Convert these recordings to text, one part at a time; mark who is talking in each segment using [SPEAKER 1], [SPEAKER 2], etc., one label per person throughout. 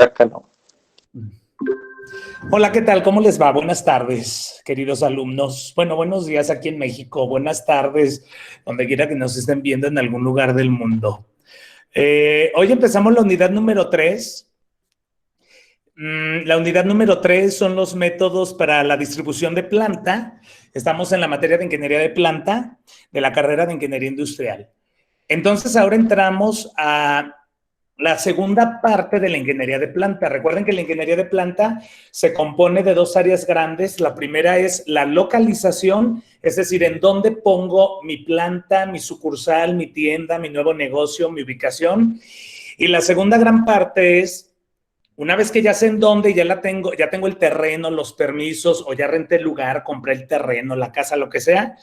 [SPEAKER 1] acá no.
[SPEAKER 2] Hola, ¿qué tal? ¿Cómo les va? Buenas tardes, queridos alumnos. Bueno, buenos días aquí en México. Buenas tardes, donde quiera que nos estén viendo en algún lugar del mundo. Hoy empezamos la unidad número 3. La unidad número 3 son los métodos para la distribución de planta. Estamos en la materia de ingeniería de planta de la carrera de ingeniería industrial. Entonces, ahora entramos a la segunda parte de la ingeniería de planta. Recuerden que la ingeniería de planta se compone de dos áreas grandes. La primera es la localización, es decir, en dónde pongo mi planta, mi sucursal, mi tienda, mi nuevo negocio, mi ubicación. Y la segunda gran parte es, una vez que ya sé en dónde, ya tengo el terreno, los permisos, o ya renté el lugar, compré el terreno, la casa, lo que sea,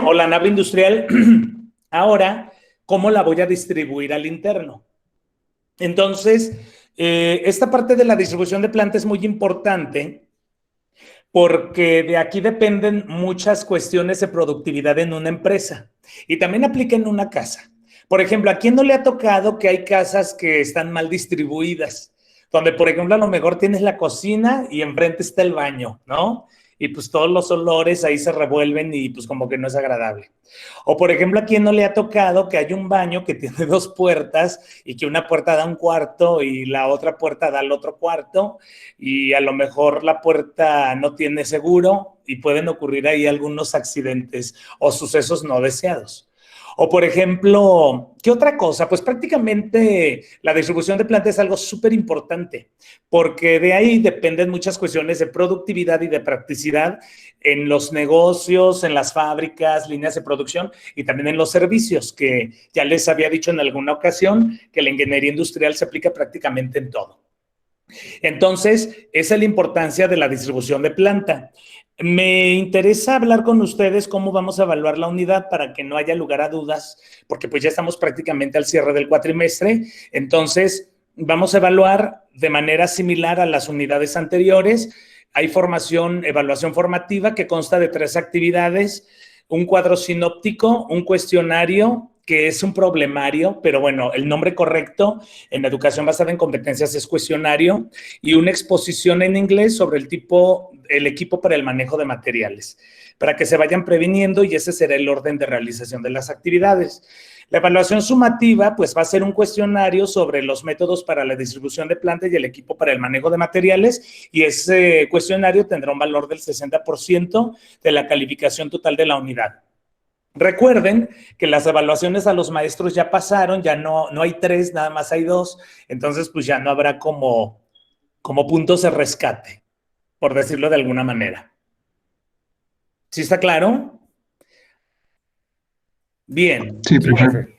[SPEAKER 2] o la nave industrial, ahora, ¿cómo la voy a distribuir al interno? Entonces, esta parte de la distribución de planta es muy importante porque de aquí dependen muchas cuestiones de productividad en una empresa y también aplica en una casa. Por ejemplo, ¿a quién no le ha tocado que hay casas que están mal distribuidas? Donde, por ejemplo, a lo mejor tienes la cocina y enfrente está el baño, ¿no? Y pues todos los olores ahí se revuelven y pues como que no es agradable. O por ejemplo, ¿a quién no le ha tocado que hay un baño que tiene dos puertas y que una puerta da a un cuarto y la otra puerta da al otro cuarto y a lo mejor la puerta no tiene seguro y pueden ocurrir ahí algunos accidentes o sucesos no deseados? O por ejemplo, ¿qué otra cosa? Pues prácticamente la distribución de planta es algo súper importante porque de ahí dependen muchas cuestiones de productividad y de practicidad en los negocios, en las fábricas, líneas de producción y también en los servicios, que ya les había dicho en alguna ocasión que la ingeniería industrial se aplica prácticamente en todo. Entonces, esa es la importancia de la distribución de planta. Me interesa hablar con ustedes cómo vamos a evaluar la unidad para que no haya lugar a dudas, porque pues ya estamos prácticamente al cierre del cuatrimestre. Entonces, vamos a evaluar de manera similar a las unidades anteriores. Hay evaluación formativa que consta de 3 actividades, un cuadro sinóptico, un cuestionario que es un problemario, pero bueno, el nombre correcto en educación basada en competencias es cuestionario, y una exposición en inglés sobre el equipo para el manejo de materiales, para que se vayan previniendo y ese será el orden de realización de las actividades. La evaluación sumativa, pues va a ser un cuestionario sobre los métodos para la distribución de planta y el equipo para el manejo de materiales, y ese cuestionario tendrá un valor del 60% de la calificación total de la unidad. Recuerden que las evaluaciones a los maestros ya pasaron, ya no hay 3, nada más hay 2, entonces pues ya no habrá como puntos de rescate, por decirlo de alguna manera. ¿Sí está claro? Bien.
[SPEAKER 3] Sí, profe.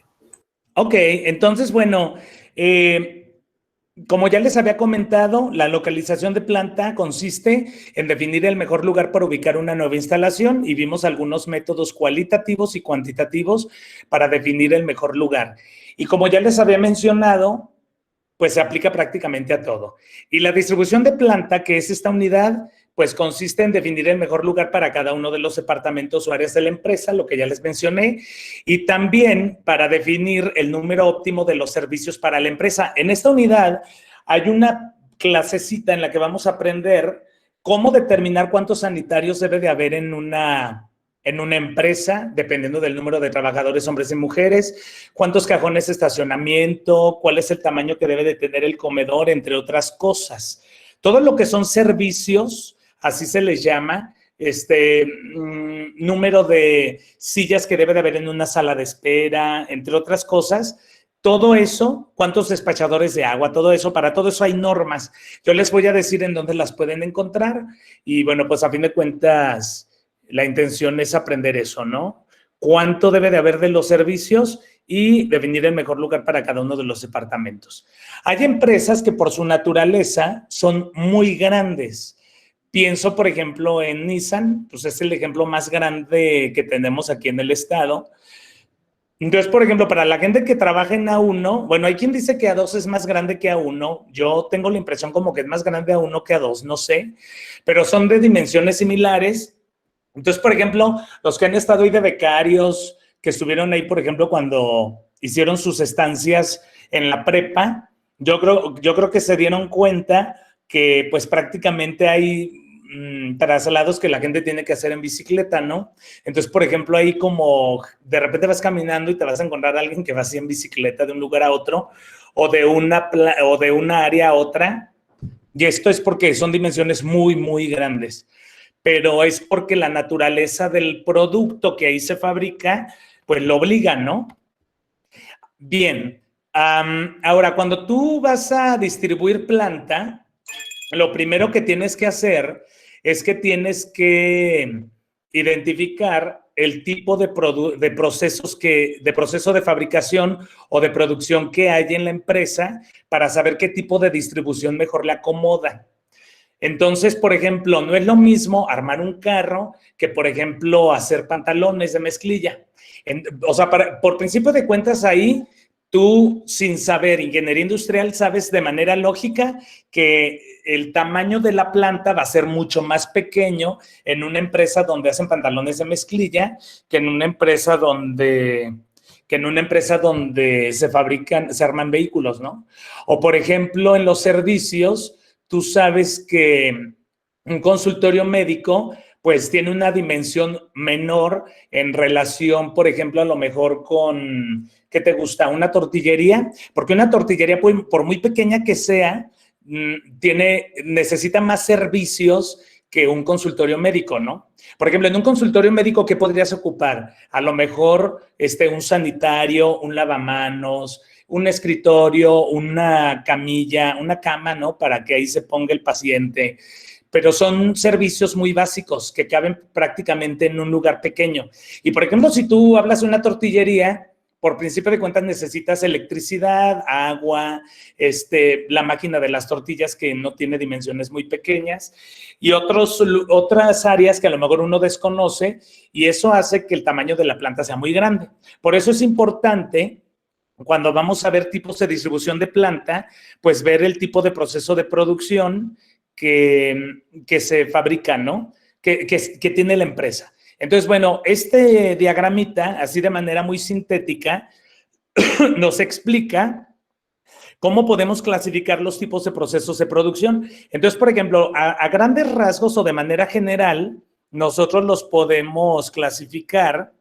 [SPEAKER 2] Ok, entonces, bueno, como ya les había comentado, la localización de planta consiste en definir el mejor lugar para ubicar una nueva instalación y vimos algunos métodos cualitativos y cuantitativos para definir el mejor lugar. Y como ya les había mencionado, pues se aplica prácticamente a todo. Y la distribución de planta, que es esta unidad, pues consiste en definir el mejor lugar para cada uno de los departamentos o áreas de la empresa, lo que ya les mencioné, y también para definir el número óptimo de los servicios para la empresa. En esta unidad hay una clasecita en la que vamos a aprender cómo determinar cuántos sanitarios debe de haber en una empresa, dependiendo del número de trabajadores, hombres y mujeres, cuántos cajones de estacionamiento, cuál es el tamaño que debe de tener el comedor, entre otras cosas. Todo lo que son servicios, así se les llama, número de sillas que debe de haber en una sala de espera, entre otras cosas. Todo eso, cuántos despachadores de agua, todo eso, para todo eso hay normas. Yo les voy a decir en dónde las pueden encontrar y bueno, pues a fin de cuentas, la intención es aprender eso, ¿no? Cuánto debe de haber de los servicios y definir el mejor lugar para cada uno de los departamentos. Hay empresas que por su naturaleza son muy grandes. Pienso, por ejemplo, en Nissan, pues es el ejemplo más grande que tenemos aquí en el estado. Entonces, por ejemplo, para la gente que trabaja en A1, bueno, hay quien dice que A2 es más grande que A1. Yo tengo la impresión como que es más grande A1 que A2, no sé, pero son de dimensiones similares. Entonces, por ejemplo, los que han estado ahí de becarios, que estuvieron ahí, por ejemplo, cuando hicieron sus estancias en la prepa, Yo creo que se dieron cuenta que pues prácticamente hay traslados que la gente tiene que hacer en bicicleta, ¿no? Entonces, por ejemplo, ahí como de repente vas caminando y te vas a encontrar a alguien que va así en bicicleta de un lugar a otro o o de una área a otra. Y esto es porque son dimensiones muy, muy grandes, pero es porque la naturaleza del producto que ahí se fabrica, pues lo obliga, ¿no? Bien, ahora cuando tú vas a distribuir planta, lo primero que tienes que hacer es que tienes que identificar el tipo de procesos de proceso de fabricación o de producción que hay en la empresa para saber qué tipo de distribución mejor le acomoda. Entonces, por ejemplo, no es lo mismo armar un carro que, por ejemplo, hacer pantalones de mezclilla. O sea, por principio de cuentas ahí, tú sin saber ingeniería industrial, sabes de manera lógica que el tamaño de la planta va a ser mucho más pequeño en una empresa donde hacen pantalones de mezclilla que en una empresa donde se arman vehículos, ¿no? O por ejemplo, en los servicios, tú sabes que un consultorio médico pues tiene una dimensión menor en relación, por ejemplo, a lo mejor con, ¿qué te gusta? Una tortillería, porque una tortillería, por muy pequeña que sea, necesita más servicios que un consultorio médico, ¿no? Por ejemplo, en un consultorio médico, ¿qué podrías ocupar? A lo mejor un sanitario, un lavamanos, un escritorio, una camilla, una cama, ¿no? Para que ahí se ponga el paciente. Pero son servicios muy básicos que caben prácticamente en un lugar pequeño. Y, por ejemplo, si tú hablas de una tortillería, por principio de cuentas necesitas electricidad, agua, la máquina de las tortillas que no tiene dimensiones muy pequeñas y otras áreas que a lo mejor uno desconoce y eso hace que el tamaño de la planta sea muy grande. Por eso es importante cuando vamos a ver tipos de distribución de planta, pues ver el tipo de proceso de producción que se fabrica, ¿no? Que tiene la empresa. Entonces, bueno, este diagramita, así de manera muy sintética, nos explica cómo podemos clasificar los tipos de procesos de producción. Entonces, por ejemplo, a grandes rasgos o de manera general, nosotros los podemos clasificar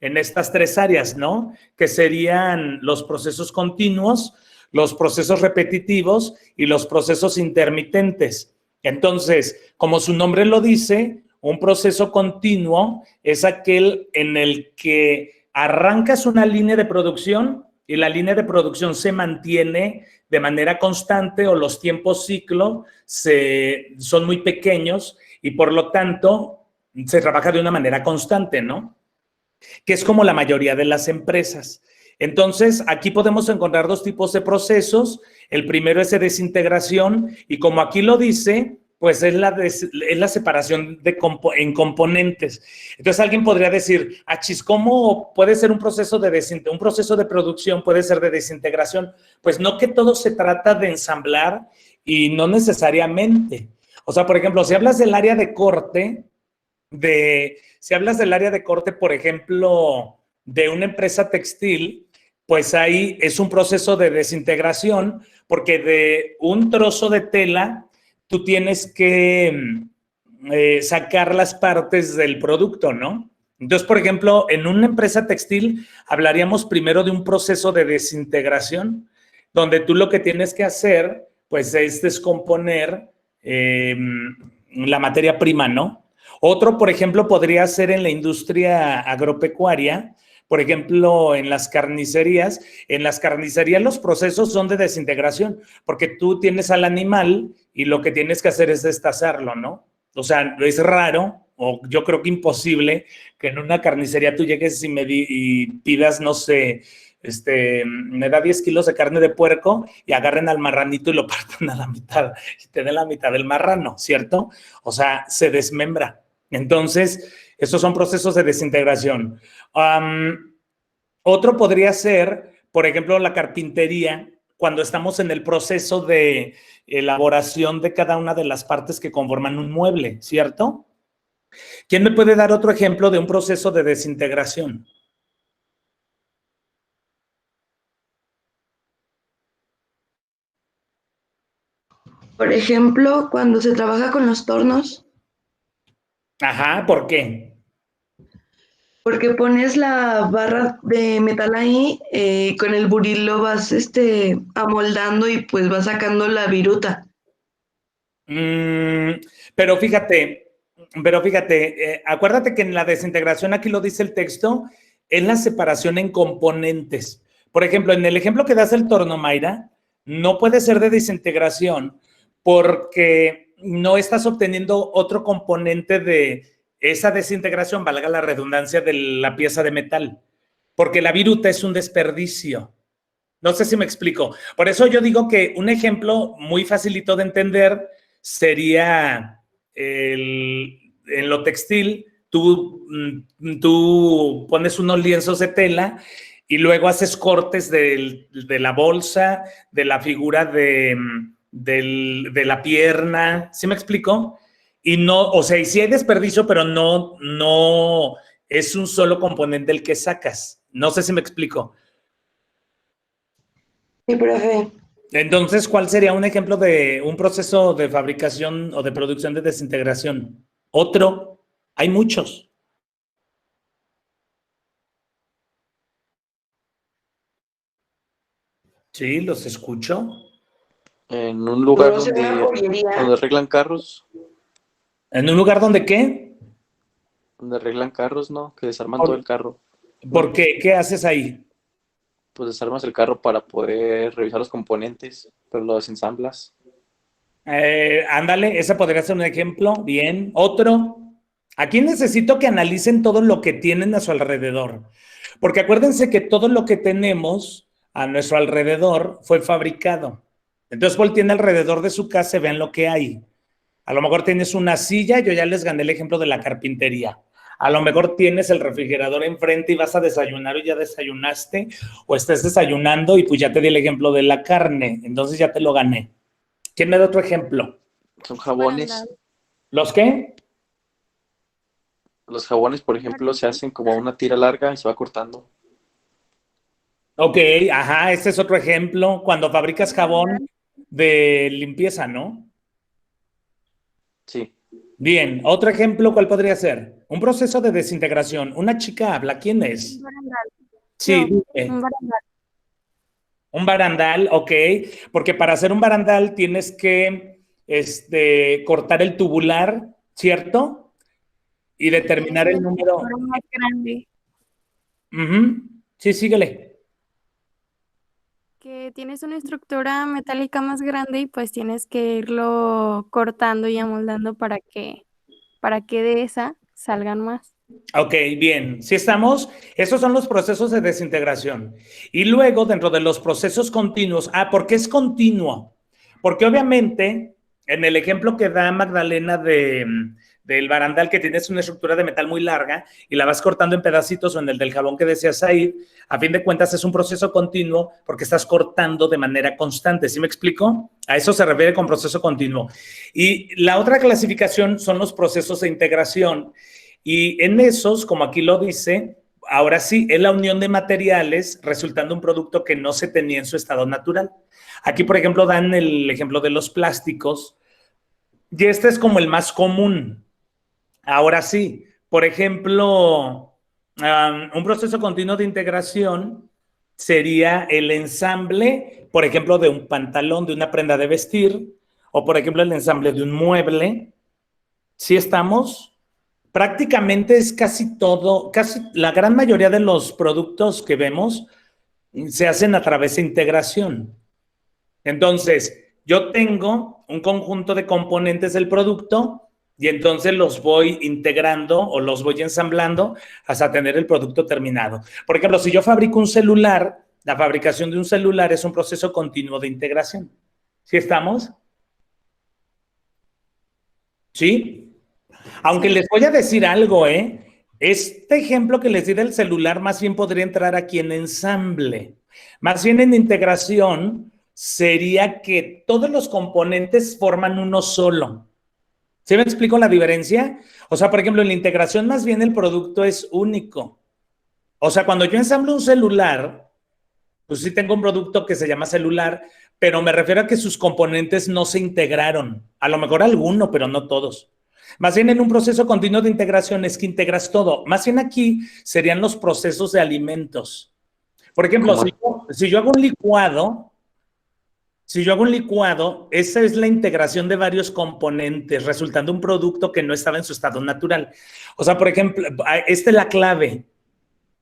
[SPEAKER 2] en estas tres áreas, ¿no? Que serían los procesos continuos, los procesos repetitivos y los procesos intermitentes. Entonces, como su nombre lo dice, un proceso continuo es aquel en el que arrancas una línea de producción y la línea de producción se mantiene de manera constante o los tiempos ciclo son muy pequeños y por lo tanto se trabaja de una manera constante, ¿no? Que es como la mayoría de las empresas. Entonces, aquí podemos encontrar dos tipos de procesos. El primero es de desintegración y como aquí lo dice, pues es la separación en componentes. Entonces, alguien podría decir, achis, ¿cómo puede ser un proceso de producción puede ser de desintegración? Pues no, que todo se trata de ensamblar y no necesariamente. O sea, por ejemplo, si hablas del área de corte, si hablas del área de corte, por ejemplo, de una empresa textil, pues ahí es un proceso de desintegración, porque de un trozo de tela tú tienes que sacar las partes del producto, ¿no? Entonces, por ejemplo, en una empresa textil hablaríamos primero de un proceso de desintegración, donde tú lo que tienes que hacer, pues, es descomponer la materia prima, ¿no? Otro, por ejemplo, podría ser en la industria agropecuaria, por ejemplo, en las carnicerías. En las carnicerías los procesos son de desintegración, porque tú tienes al animal y lo que tienes que hacer es destazarlo, ¿no? O sea, es raro, o yo creo que imposible, que en una carnicería tú llegues y pidas, no sé, me da 10 kilos de carne de puerco y agarren al marranito y lo partan a la mitad y te den la mitad del marrano, ¿cierto? O sea, se desmembra. Entonces, estos son procesos de desintegración. Otro podría ser, por ejemplo, la carpintería, cuando estamos en el proceso de elaboración de cada una de las partes que conforman un mueble, ¿cierto? ¿Quién me puede dar otro ejemplo de un proceso de desintegración?
[SPEAKER 1] Por ejemplo, cuando se trabaja con los tornos,
[SPEAKER 2] Ajá, ¿por qué?
[SPEAKER 1] porque pones la barra de metal ahí, con el buril lo vas amoldando y pues vas sacando la viruta.
[SPEAKER 2] Mm, pero fíjate, acuérdate que en la desintegración, aquí lo dice el texto, es la separación en componentes. Por ejemplo, en el ejemplo que das el torno, Mayra, no puede ser de desintegración porque no estás obteniendo otro componente de esa desintegración, valga la redundancia, de la pieza de metal, porque la viruta es un desperdicio. No sé si me explico. Por eso yo digo que un ejemplo muy facilito de entender sería en lo textil, tú pones unos lienzos de tela y luego haces cortes de la bolsa, de la figura de la pierna. ¿Sí me explico? Y no, o sea, y sí hay desperdicio, pero no es un solo componente el que sacas. No sé si me explico.
[SPEAKER 1] Sí, profe.
[SPEAKER 2] Entonces, ¿cuál sería un ejemplo de un proceso de fabricación o de producción de desintegración? Otro, hay muchos. Sí, los escucho.
[SPEAKER 3] En un lugar
[SPEAKER 1] No sé, una
[SPEAKER 3] donde
[SPEAKER 1] joyería.
[SPEAKER 3] arreglan carros,
[SPEAKER 2] ¿En un lugar donde qué?
[SPEAKER 3] ¿no? Que desarman todo
[SPEAKER 2] ¿Por,
[SPEAKER 3] el carro.
[SPEAKER 2] por qué? ¿Qué haces ahí?
[SPEAKER 3] Pues desarmas el carro para poder revisar los componentes, pero lo desensamblas.
[SPEAKER 2] Ándale, ese podría ser un ejemplo. Bien. Otro. Aquí necesito que analicen todo lo que tienen a su alrededor. Porque acuérdense que todo lo que tenemos a nuestro alrededor fue fabricado. Entonces volteen alrededor de su casa y vean lo que hay. A lo mejor tienes una silla, yo ya les gané el ejemplo de la carpintería. A lo mejor tienes el refrigerador enfrente y vas a desayunar o ya desayunaste, o estás desayunando y pues ya te di el ejemplo de la carne, entonces ya te lo gané. ¿Quién me da otro ejemplo?
[SPEAKER 3] Son
[SPEAKER 4] Barandal.
[SPEAKER 3] jabones.
[SPEAKER 2] ¿Los qué?
[SPEAKER 3] Los jabones, por ejemplo, se hacen como una tira larga y se va cortando.
[SPEAKER 2] Ok, ajá, este es otro ejemplo. Cuando fabricas jabón
[SPEAKER 4] Barandal.
[SPEAKER 2] de limpieza, ¿no?
[SPEAKER 3] Sí.
[SPEAKER 2] Bien, otro ejemplo, ¿cuál podría ser? Un proceso de desintegración. Una chica habla, ¿quién
[SPEAKER 4] Un
[SPEAKER 2] es?
[SPEAKER 4] barandal.
[SPEAKER 2] Sí,
[SPEAKER 4] Yo,
[SPEAKER 2] dime.
[SPEAKER 4] un barandal.
[SPEAKER 2] Un barandal, ok, porque para hacer un barandal tienes que cortar el tubular, ¿cierto? Y
[SPEAKER 4] Y tienes
[SPEAKER 2] determinar
[SPEAKER 4] una
[SPEAKER 2] el número.
[SPEAKER 4] estructura más grande,
[SPEAKER 2] Ujú. Sí, síguele.
[SPEAKER 4] que tienes una estructura metálica más grande y pues tienes que irlo cortando y amoldando para que de esa salgan más.
[SPEAKER 2] Ok, bien, sí estamos. Esos son los procesos de desintegración. Y luego, dentro de los procesos continuos, ¿por qué es continuo? Porque obviamente, en el ejemplo que da Magdalena del barandal, que tienes una estructura de metal muy larga y la vas cortando en pedacitos, o en el del jabón que deseas ir, a fin de cuentas es un proceso continuo porque estás cortando de manera constante. ¿Sí me explico? A eso se refiere con proceso continuo. Y la otra clasificación son los procesos de integración. Y en esos, como aquí lo dice, ahora sí, es la unión de materiales resultando un producto que no se tenía en su estado natural. Aquí, por ejemplo, dan el ejemplo de los plásticos, y este es como el más común. Ahora sí, por ejemplo, un proceso continuo de integración sería el ensamble, por ejemplo, de un pantalón, de una prenda de vestir, o por ejemplo, el ensamble de un mueble. ¿Sí estamos? Prácticamente es casi todo, casi la gran mayoría de los productos que vemos se hacen a través de integración. Entonces, yo tengo un conjunto de componentes del producto y entonces los voy integrando o los voy ensamblando hasta tener el producto terminado. Por ejemplo, si yo fabrico un celular, la fabricación de un celular es un proceso continuo de integración. ¿Sí estamos? ¿Sí? Aunque
[SPEAKER 4] Sí,
[SPEAKER 2] les voy a decir algo, ¿eh? Este ejemplo que les di del celular más bien podría entrar aquí en ensamble. Más bien en integración sería que todos los componentes forman uno solo. ¿Sí me explico la diferencia? O sea, por ejemplo, en la integración más bien el producto es único. O sea, cuando yo ensamblo un celular, pues sí tengo un producto que se llama celular, pero me refiero a que sus componentes no se integraron. A lo mejor alguno, pero no todos. Más bien en un proceso continuo de integración es que integras todo. Más bien aquí serían los procesos de alimentos. Por ejemplo, si yo hago un licuado, esa es la integración de varios componentes, resultando un producto que no estaba en su estado natural. O sea, por ejemplo, esta es la clave,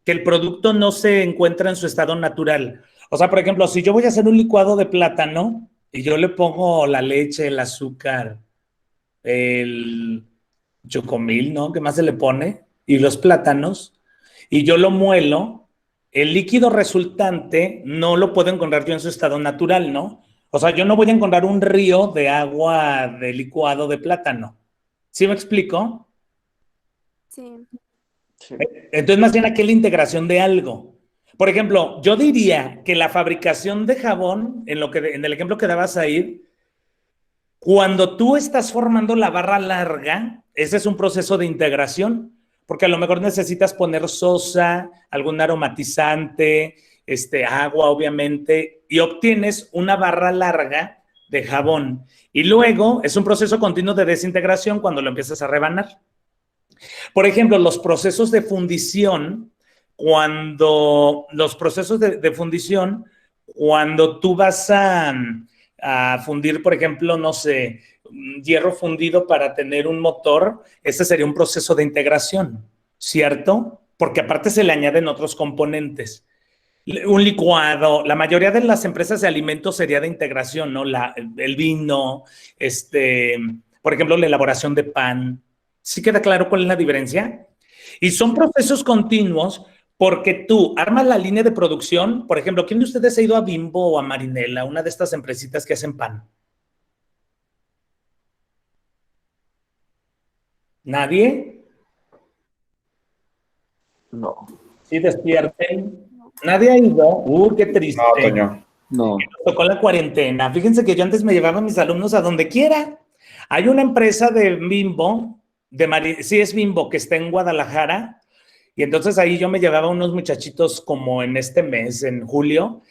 [SPEAKER 2] que el producto no se encuentra en su estado natural. O sea, por ejemplo, si yo voy a hacer un licuado de plátano y yo le pongo la leche, el azúcar, el chocomil, ¿no? ¿Qué más se le pone? Y los plátanos, y yo lo muelo, el líquido resultante no lo puedo encontrar yo en su estado natural, ¿no? O sea, yo no voy a encontrar un río de agua de licuado de plátano. ¿Sí me explico?
[SPEAKER 4] Sí.
[SPEAKER 3] Sí.
[SPEAKER 2] Entonces, más bien aquí la integración de algo. Por ejemplo, yo diría que la fabricación de jabón, en el ejemplo que dabas ahí, cuando tú estás formando la barra larga, ese es un proceso de integración, porque a lo mejor necesitas poner sosa, algún aromatizante, agua, obviamente, y obtienes una barra larga de jabón. Y luego es un proceso continuo de desintegración cuando lo empiezas a rebanar. Por ejemplo, los procesos de fundición, cuando tú vas a fundir, por ejemplo, no sé, hierro fundido para tener un motor, ese sería un proceso de integración, ¿cierto? Porque aparte se le añaden otros componentes. Un licuado, la mayoría de las empresas de alimentos sería de integración, ¿no? El vino, por ejemplo, la elaboración de pan. ¿Sí queda claro cuál es la diferencia? Y son procesos continuos porque tú armas la línea de producción. Por ejemplo, ¿quién de ustedes ha ido a Bimbo o a Marinela, una de estas empresitas que hacen pan? ¿Nadie?
[SPEAKER 3] No.
[SPEAKER 2] Sí, despierten. ¿Nadie ha ido? Qué triste.
[SPEAKER 5] No, Toño.
[SPEAKER 3] No.
[SPEAKER 2] Me tocó la cuarentena. Fíjense que yo antes me llevaba a mis alumnos a donde quiera. Hay una empresa de Bimbo, sí es Bimbo, que está en Guadalajara, y entonces ahí yo me llevaba a unos muchachitos como en este mes, en julio,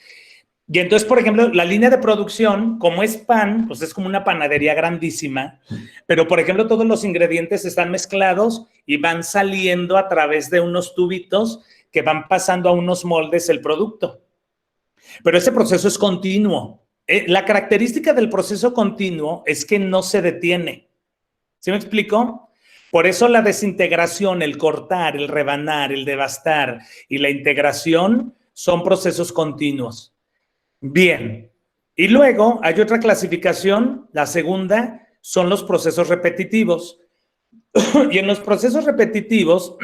[SPEAKER 2] y entonces, por ejemplo, la línea de producción, como es pan, pues es como una panadería grandísima, pero por ejemplo todos los ingredientes están mezclados y van saliendo a través de unos tubitos que van pasando a unos moldes el producto. Pero ese proceso es continuo. La característica del proceso continuo es que no se detiene. ¿Sí me explico? Por eso la desintegración, el cortar, el rebanar, el devastar y la integración son procesos continuos. Bien. Y luego hay otra clasificación, la segunda, son los procesos repetitivos. Y en los procesos repetitivos,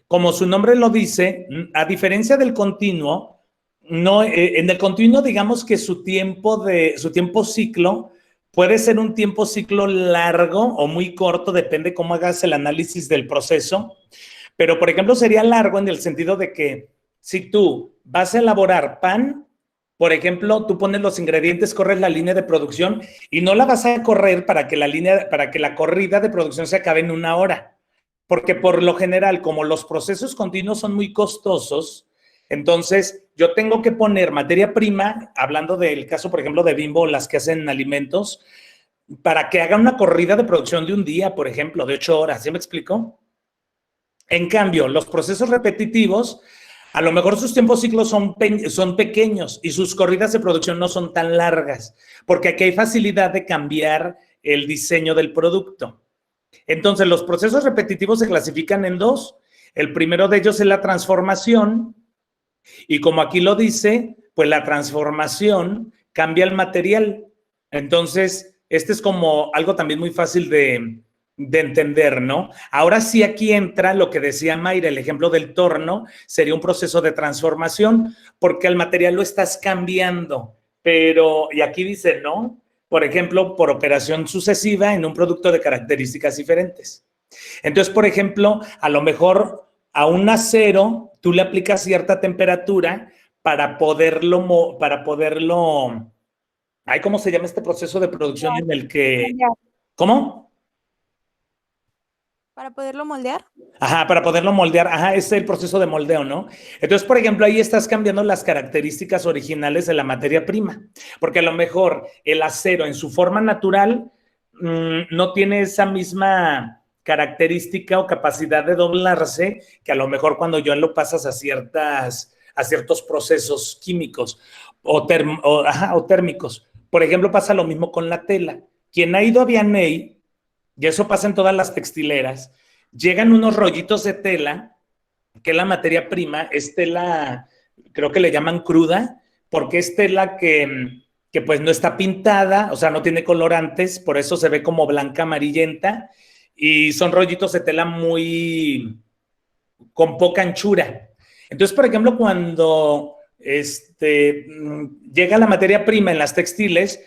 [SPEAKER 2] como su nombre lo dice, a diferencia del continuo, no, en el continuo, digamos que su tiempo ciclo puede ser un tiempo ciclo largo o muy corto, depende cómo hagas el análisis del proceso. Pero, por ejemplo, sería largo en el sentido de que si tú vas a elaborar pan, por ejemplo, tú pones los ingredientes, corres la línea de producción y no la vas a correr para que la corrida de producción se acabe en 1 hora. Porque por lo general, como los procesos continuos son muy costosos, entonces yo tengo que poner materia prima, hablando del caso, por ejemplo, de Bimbo, las que hacen alimentos, para que haga una corrida de producción de un día, por ejemplo, de 8 horas. ¿Sí me explico? En cambio, los procesos repetitivos, a lo mejor sus tiempos ciclos son pequeños y sus corridas de producción no son tan largas, porque aquí hay facilidad de cambiar el diseño del producto. Entonces, los procesos repetitivos se clasifican en 2. El primero de ellos es la transformación, y como aquí lo dice, pues la transformación cambia el material. Entonces, este es como algo también muy fácil de entender, ¿no? Ahora sí aquí entra lo que decía Mayra, el ejemplo del torno, sería un proceso de transformación, porque el material lo estás cambiando, pero, y aquí dice, ¿no? Por ejemplo, por operación sucesiva en un producto de características diferentes. Entonces, por ejemplo, a lo mejor a un acero tú le aplicas cierta temperatura para poderlo, ¿cómo se llama este proceso de producción en el que, ¿cómo?
[SPEAKER 4] ¿Para poderlo moldear?
[SPEAKER 2] Ajá, para poderlo moldear. Ajá, ese es el proceso de moldeo, ¿no? Entonces, por ejemplo, ahí estás cambiando las características originales de la materia prima, porque a lo mejor el acero en su forma natural no tiene esa misma característica o capacidad de doblarse que a lo mejor cuando yo lo pasas a ciertos procesos químicos o térmicos. Por ejemplo, pasa lo mismo con la tela. Quien ha ido a Vianney, y eso pasa en todas las textileras, llegan unos rollitos de tela, que es la materia prima, es tela, creo que le llaman cruda, porque es tela que pues no está pintada, o sea, no tiene colorantes, por eso se ve como blanca amarillenta, y son rollitos de tela con poca anchura. Entonces, por ejemplo, cuando llega la materia prima en las textiles,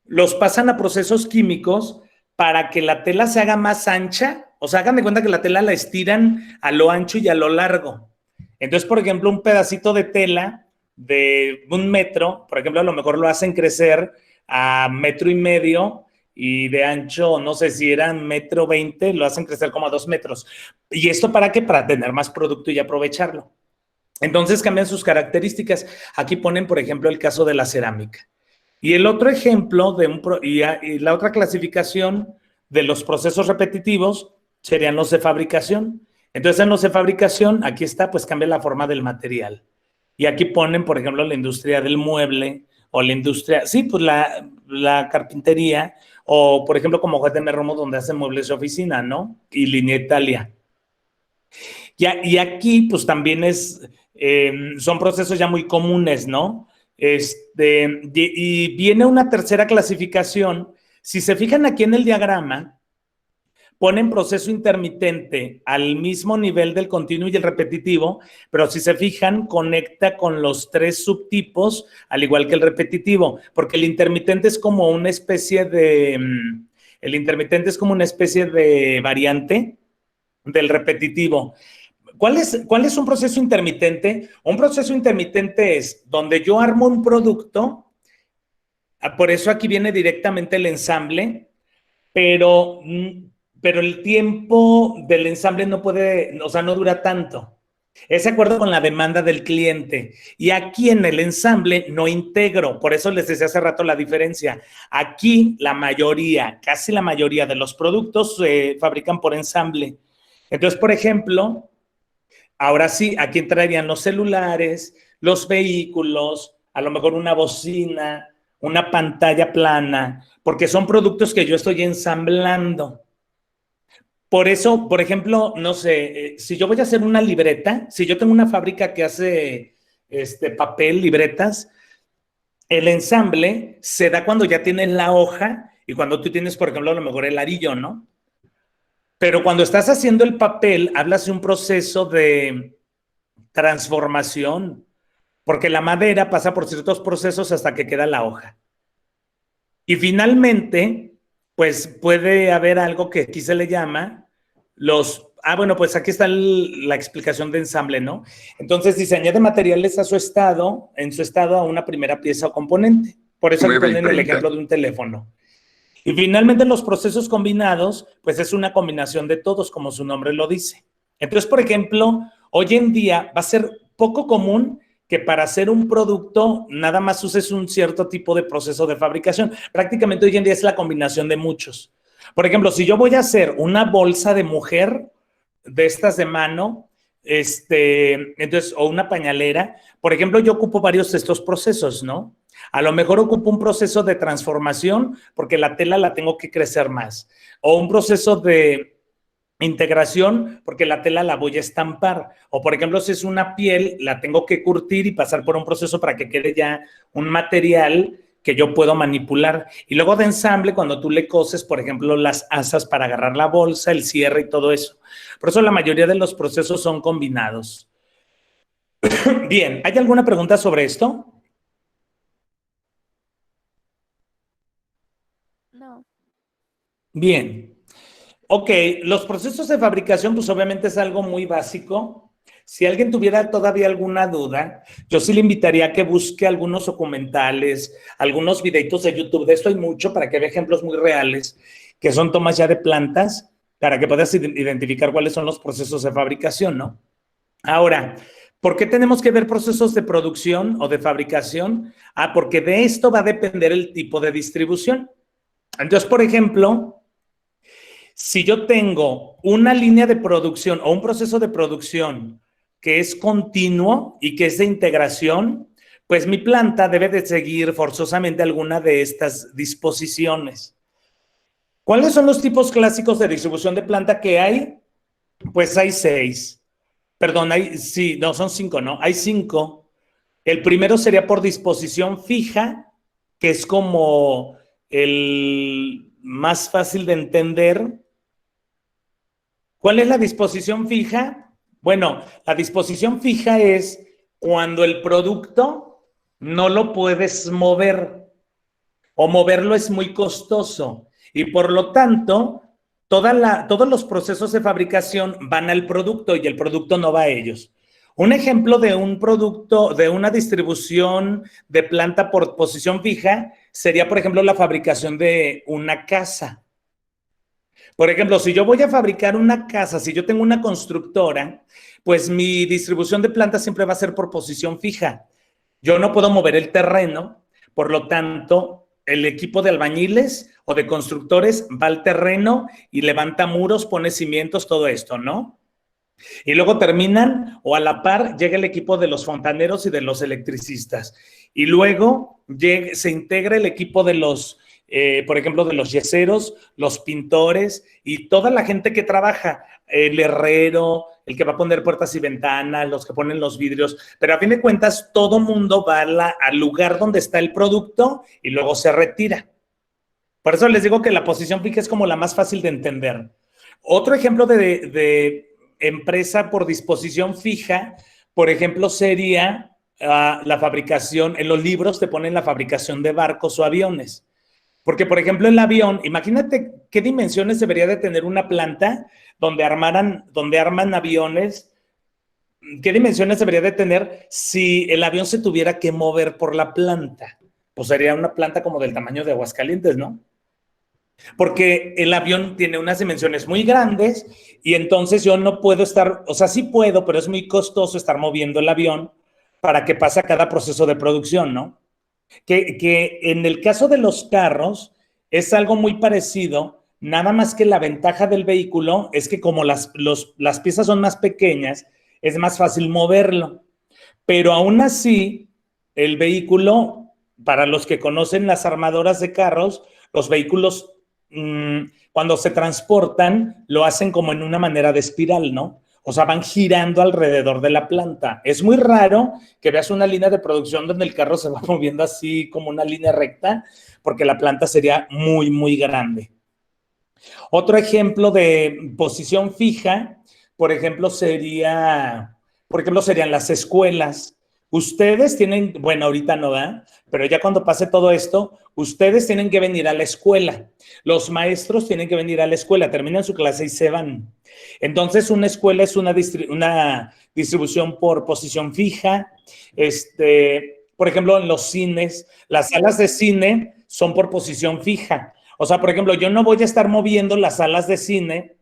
[SPEAKER 2] los pasan a procesos químicos para que la tela se haga más ancha, o sea, hagan de cuenta que la tela la estiran a lo ancho y a lo largo. Entonces, por ejemplo, un pedacito de tela de 1 metro, por ejemplo, a lo mejor lo hacen crecer a 1,5 metros y de ancho, no sé si eran 1,20 m, lo hacen crecer como a 2 metros. ¿Y esto para qué? Para tener más producto y aprovecharlo. Entonces cambian sus características. Aquí ponen, por ejemplo, el caso de la cerámica. Y el otro ejemplo y la otra clasificación de los procesos repetitivos serían los de fabricación. Entonces, en los de fabricación, aquí está, pues cambia la forma del material. Y aquí ponen, por ejemplo, la industria del mueble o la industria, sí, pues la carpintería o, por ejemplo, como JM Romo, donde hacen muebles de oficina, ¿no? Y Línea Italia. Y aquí, pues también son procesos ya muy comunes, ¿no? Y viene una tercera clasificación. Si se fijan aquí en el diagrama, ponen proceso intermitente al mismo nivel del continuo y el repetitivo, pero si se fijan, conecta con los 3 subtipos, al igual que el repetitivo, porque el intermitente es como una especie de variante del repetitivo. ¿Cuál es un proceso intermitente? Un proceso intermitente es donde yo armo un producto, por eso aquí viene directamente el ensamble, pero el tiempo del ensamble no dura tanto. Es de acuerdo con la demanda del cliente. Y aquí en el ensamble no integro, por eso les decía hace rato la diferencia. Aquí casi la mayoría de los productos se fabrican por ensamble. Entonces, por ejemplo, ahora sí, aquí entrarían los celulares, los vehículos, a lo mejor una bocina, una pantalla plana, porque son productos que yo estoy ensamblando. Por eso, por ejemplo, no sé, si yo voy a hacer una libreta, si yo tengo una fábrica que hace papel, libretas, el ensamble se da cuando ya tienes la hoja y cuando tú tienes, por ejemplo, a lo mejor el arillo, ¿no? Pero cuando estás haciendo el papel, hablas de un proceso de transformación, porque la madera pasa por ciertos procesos hasta que queda la hoja. Y finalmente, pues puede haber algo que aquí se le llama bueno, pues aquí está la explicación de ensamble, ¿no? Entonces dice, añade materiales en su estado a una primera pieza o componente. Por eso aquí ponen el ejemplo de un teléfono. Y finalmente los procesos combinados, pues es una combinación de todos, como su nombre lo dice. Entonces, por ejemplo, hoy en día va a ser poco común que para hacer un producto nada más uses un cierto tipo de proceso de fabricación. Prácticamente hoy en día es la combinación de muchos. Por ejemplo, si yo voy a hacer una bolsa de mujer, de estas de mano, entonces, o una pañalera, por ejemplo, yo ocupo varios de estos procesos, ¿no? A lo mejor ocupo un proceso de transformación porque la tela la tengo que crecer más, o un proceso de integración porque la tela la voy a estampar, o por ejemplo, si es una piel, la tengo que curtir y pasar por un proceso para que quede ya un material que yo puedo manipular. Y luego de ensamble, cuando tú le coses, por ejemplo, las asas para agarrar la bolsa, el cierre y todo eso. Por eso la mayoría de los procesos son combinados. Bien, ¿hay alguna pregunta sobre esto?
[SPEAKER 4] No.
[SPEAKER 2] Bien. Ok, los procesos de fabricación, pues obviamente es algo muy básico. Si alguien tuviera todavía alguna duda, yo sí le invitaría a que busque algunos documentales, algunos videitos de YouTube. De esto hay mucho para que vea ejemplos muy reales, que son tomas ya de plantas para que puedas identificar cuáles son los procesos de fabricación, ¿no? Ahora, ¿por qué tenemos que ver procesos de producción o de fabricación? Porque de esto va a depender el tipo de distribución. Entonces, por ejemplo, si yo tengo una línea de producción o un proceso de producción que es continuo y que es de integración, pues mi planta debe de seguir forzosamente alguna de estas disposiciones. ¿Cuáles son los tipos clásicos de distribución de planta que hay? Pues hay 6. Perdón, son 5, ¿no? Hay 5. El primero sería por disposición fija, que es como el más fácil de entender. ¿Cuál es la disposición fija? Bueno, la disposición fija es cuando el producto no lo puedes mover o moverlo es muy costoso y por lo tanto todos los procesos de fabricación van al producto y el producto no va a ellos. Un ejemplo de un producto, de una distribución de planta por posición fija sería, por ejemplo, la fabricación de una casa. Por ejemplo, si yo voy a fabricar una casa, si yo tengo una constructora, pues mi distribución de planta siempre va a ser por posición fija. Yo no puedo mover el terreno, por lo tanto, el equipo de albañiles o de constructores va al terreno y levanta muros, pone cimientos, todo esto, ¿no? Y luego terminan o a la par llega el equipo de los fontaneros y de los electricistas. Y luego se integra el equipo de los, por ejemplo, de los yeseros, los pintores y toda la gente que trabaja, el herrero, el que va a poner puertas y ventanas, los que ponen los vidrios, pero a fin de cuentas todo mundo va al lugar donde está el producto y luego se retira. Por eso les digo que la posición fija es como la más fácil de entender. Otro ejemplo de empresa por disposición fija, por ejemplo, sería la fabricación, en los libros te ponen la fabricación de barcos o aviones. Porque, por ejemplo, el avión, imagínate qué dimensiones debería de tener una planta donde arman aviones. ¿Qué dimensiones debería de tener si el avión se tuviera que mover por la planta? Pues sería una planta como del tamaño de Aguascalientes, ¿no? Porque el avión tiene unas dimensiones muy grandes y entonces yo no puedo estar, o sea, sí puedo, pero es muy costoso estar moviendo el avión para que pase a cada proceso de producción, ¿no? Que en el caso de los carros es algo muy parecido, nada más que la ventaja del vehículo es que como las piezas son más pequeñas, es más fácil moverlo. Pero aún así, el vehículo, para los que conocen las armadoras de carros, los vehículos cuando se transportan lo hacen como en una manera de espiral, ¿no? O sea, van girando alrededor de la planta. Es muy raro que veas una línea de producción donde el carro se va moviendo así como una línea recta, porque la planta sería muy, muy grande. Otro ejemplo de posición fija, por ejemplo, serían las escuelas. Ustedes tienen, bueno, ahorita no da, pero ya cuando pase todo esto, ustedes tienen que venir a la escuela. Los maestros tienen que venir a la escuela, terminan su clase y se van. Entonces, una escuela es una distribución por posición fija. Por ejemplo, en los cines, las salas de cine son por posición fija. O sea, por ejemplo, yo no voy a estar moviendo las salas de cine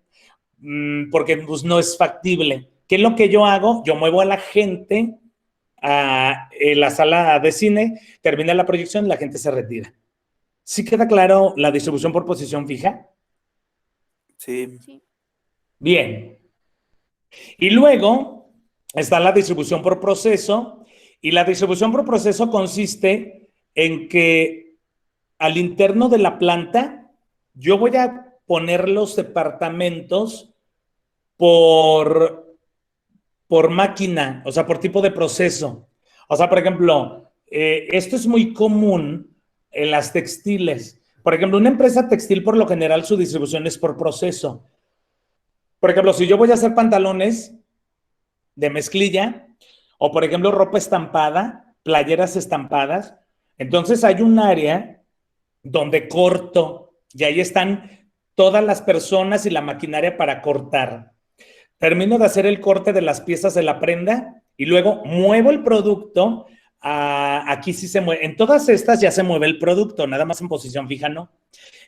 [SPEAKER 2] porque pues, no es factible. ¿Qué es lo que yo hago? Yo muevo a la gente a la sala de cine, termina la proyección y la gente se retira. ¿Sí queda claro la distribución por posición fija?
[SPEAKER 5] Sí.
[SPEAKER 2] Bien. Y luego está la distribución por proceso, y la distribución por proceso consiste en que al interno de la planta yo voy a poner los departamentos por máquina, o sea, por tipo de proceso. O sea, por ejemplo, esto es muy común en las textiles. Por ejemplo, una empresa textil por lo general su distribución es por proceso. Por ejemplo, si yo voy a hacer pantalones de mezclilla o, por ejemplo, ropa estampada, playeras estampadas, entonces hay un área donde corto y ahí están todas las personas y la maquinaria para cortar. Termino de hacer el corte de las piezas de la prenda y luego muevo el producto aquí sí se mueve. En todas estas ya se mueve el producto, nada más en posición fija, ¿no?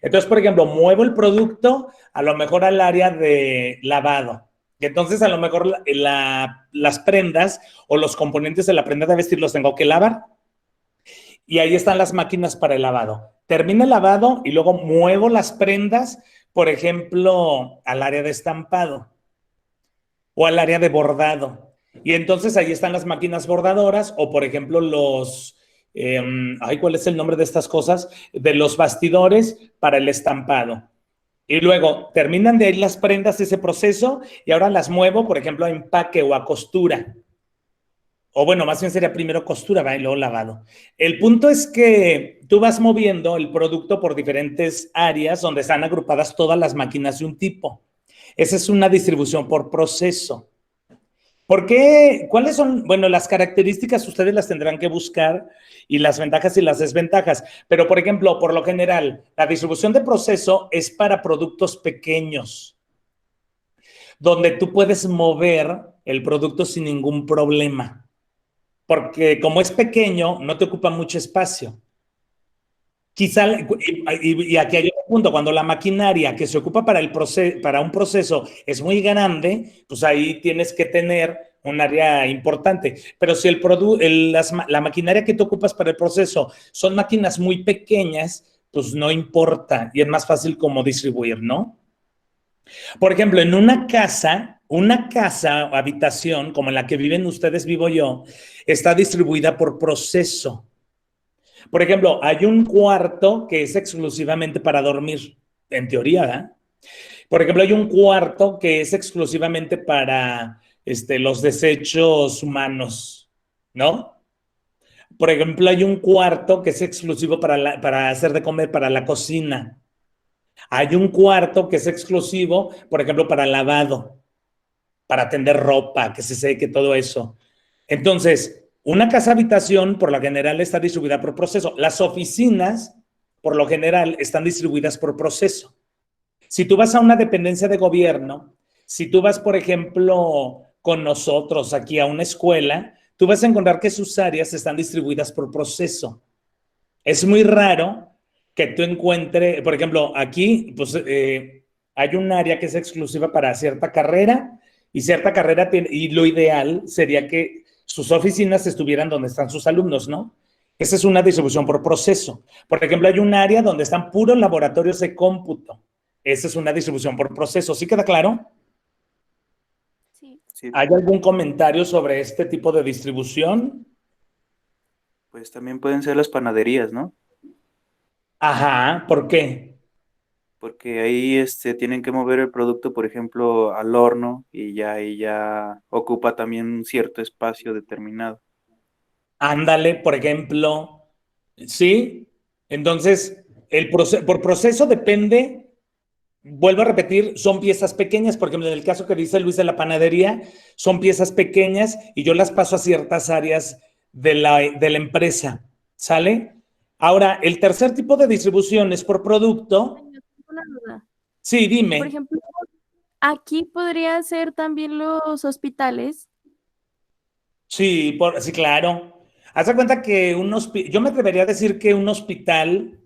[SPEAKER 2] Entonces, por ejemplo, muevo el producto a lo mejor al área de lavado. Y entonces, a lo mejor las prendas o los componentes de la prenda de vestir los tengo que lavar. Y ahí están las máquinas para el lavado. Termina el lavado y luego muevo las prendas, por ejemplo, al área de estampado o al área de bordado. Y entonces ahí están las máquinas bordadoras o, por ejemplo, ¿cuál es el nombre de estas cosas? De los bastidores para el estampado. Y luego terminan de ahí las prendas, ese proceso, y ahora las muevo, por ejemplo, a empaque o a costura. O bueno, más bien sería primero costura, ¿va? Y luego lavado. El punto es que tú vas moviendo el producto por diferentes áreas donde están agrupadas todas las máquinas de un tipo. Esa es una distribución por proceso. ¿Por qué? ¿Cuáles son? Bueno, las características ustedes las tendrán que buscar y las ventajas y las desventajas. Pero, por ejemplo, por lo general, la distribución de proceso es para productos pequeños, donde tú puedes mover el producto sin ningún problema. Porque como es pequeño, no te ocupa mucho espacio. Quizá, y aquí hay un punto, cuando la maquinaria que se ocupa para un proceso es muy grande, pues ahí tienes que tener un área importante. Pero si la maquinaria que te ocupas para el proceso son máquinas muy pequeñas, pues no importa y es más fácil como distribuir, ¿no? Por ejemplo, en una casa o habitación como en la que viven ustedes, vivo yo, está distribuida por proceso. Por ejemplo, hay un cuarto que es exclusivamente para dormir, en teoría, ¿verdad? Por ejemplo, hay un cuarto que es exclusivamente para los desechos humanos, ¿no? Por ejemplo, hay un cuarto que es exclusivo para hacer de comer, para la cocina. Hay un cuarto que es exclusivo, por ejemplo, para lavado, para tender ropa, que se seque, todo eso. Entonces, una casa habitación, por lo general, está distribuida por proceso. Las oficinas, por lo general, están distribuidas por proceso. Si tú vas a una dependencia de gobierno, si tú vas, por ejemplo, con nosotros aquí a una escuela, tú vas a encontrar que sus áreas están distribuidas por proceso. Es muy raro que tú encuentres, por ejemplo, aquí, pues hay un área que es exclusiva para cierta carrera y cierta carrera y lo ideal sería que sus oficinas estuvieran donde están sus alumnos, ¿no? Esa es una distribución por proceso. Por ejemplo, hay un área donde están puros laboratorios de cómputo. Esa es una distribución por proceso. ¿Sí queda claro?
[SPEAKER 4] Sí.
[SPEAKER 5] Sí,
[SPEAKER 2] ¿Hay algún comentario sobre este tipo de distribución?
[SPEAKER 5] pues también pueden ser las panaderías, ¿no?
[SPEAKER 2] Ajá, ¿por qué?
[SPEAKER 5] Porque ahí tienen que mover el producto, por ejemplo, al horno y ya ahí ya ocupa también un cierto espacio determinado.
[SPEAKER 2] Ándale, por ejemplo, ¿sí? Entonces, por proceso depende, vuelvo a repetir, son piezas pequeñas, porque en el caso que dice Luis de la panadería, son piezas pequeñas y yo las paso a ciertas áreas de la empresa, ¿sale? Ahora, el tercer tipo de distribución es por producto.
[SPEAKER 4] Tengo una duda.
[SPEAKER 2] Sí,
[SPEAKER 4] Por
[SPEAKER 2] dime.
[SPEAKER 4] ejemplo, aquí podría ser también los hospitales.
[SPEAKER 2] Sí, sí, claro. Haz de cuenta que yo me atrevería a decir que un hospital,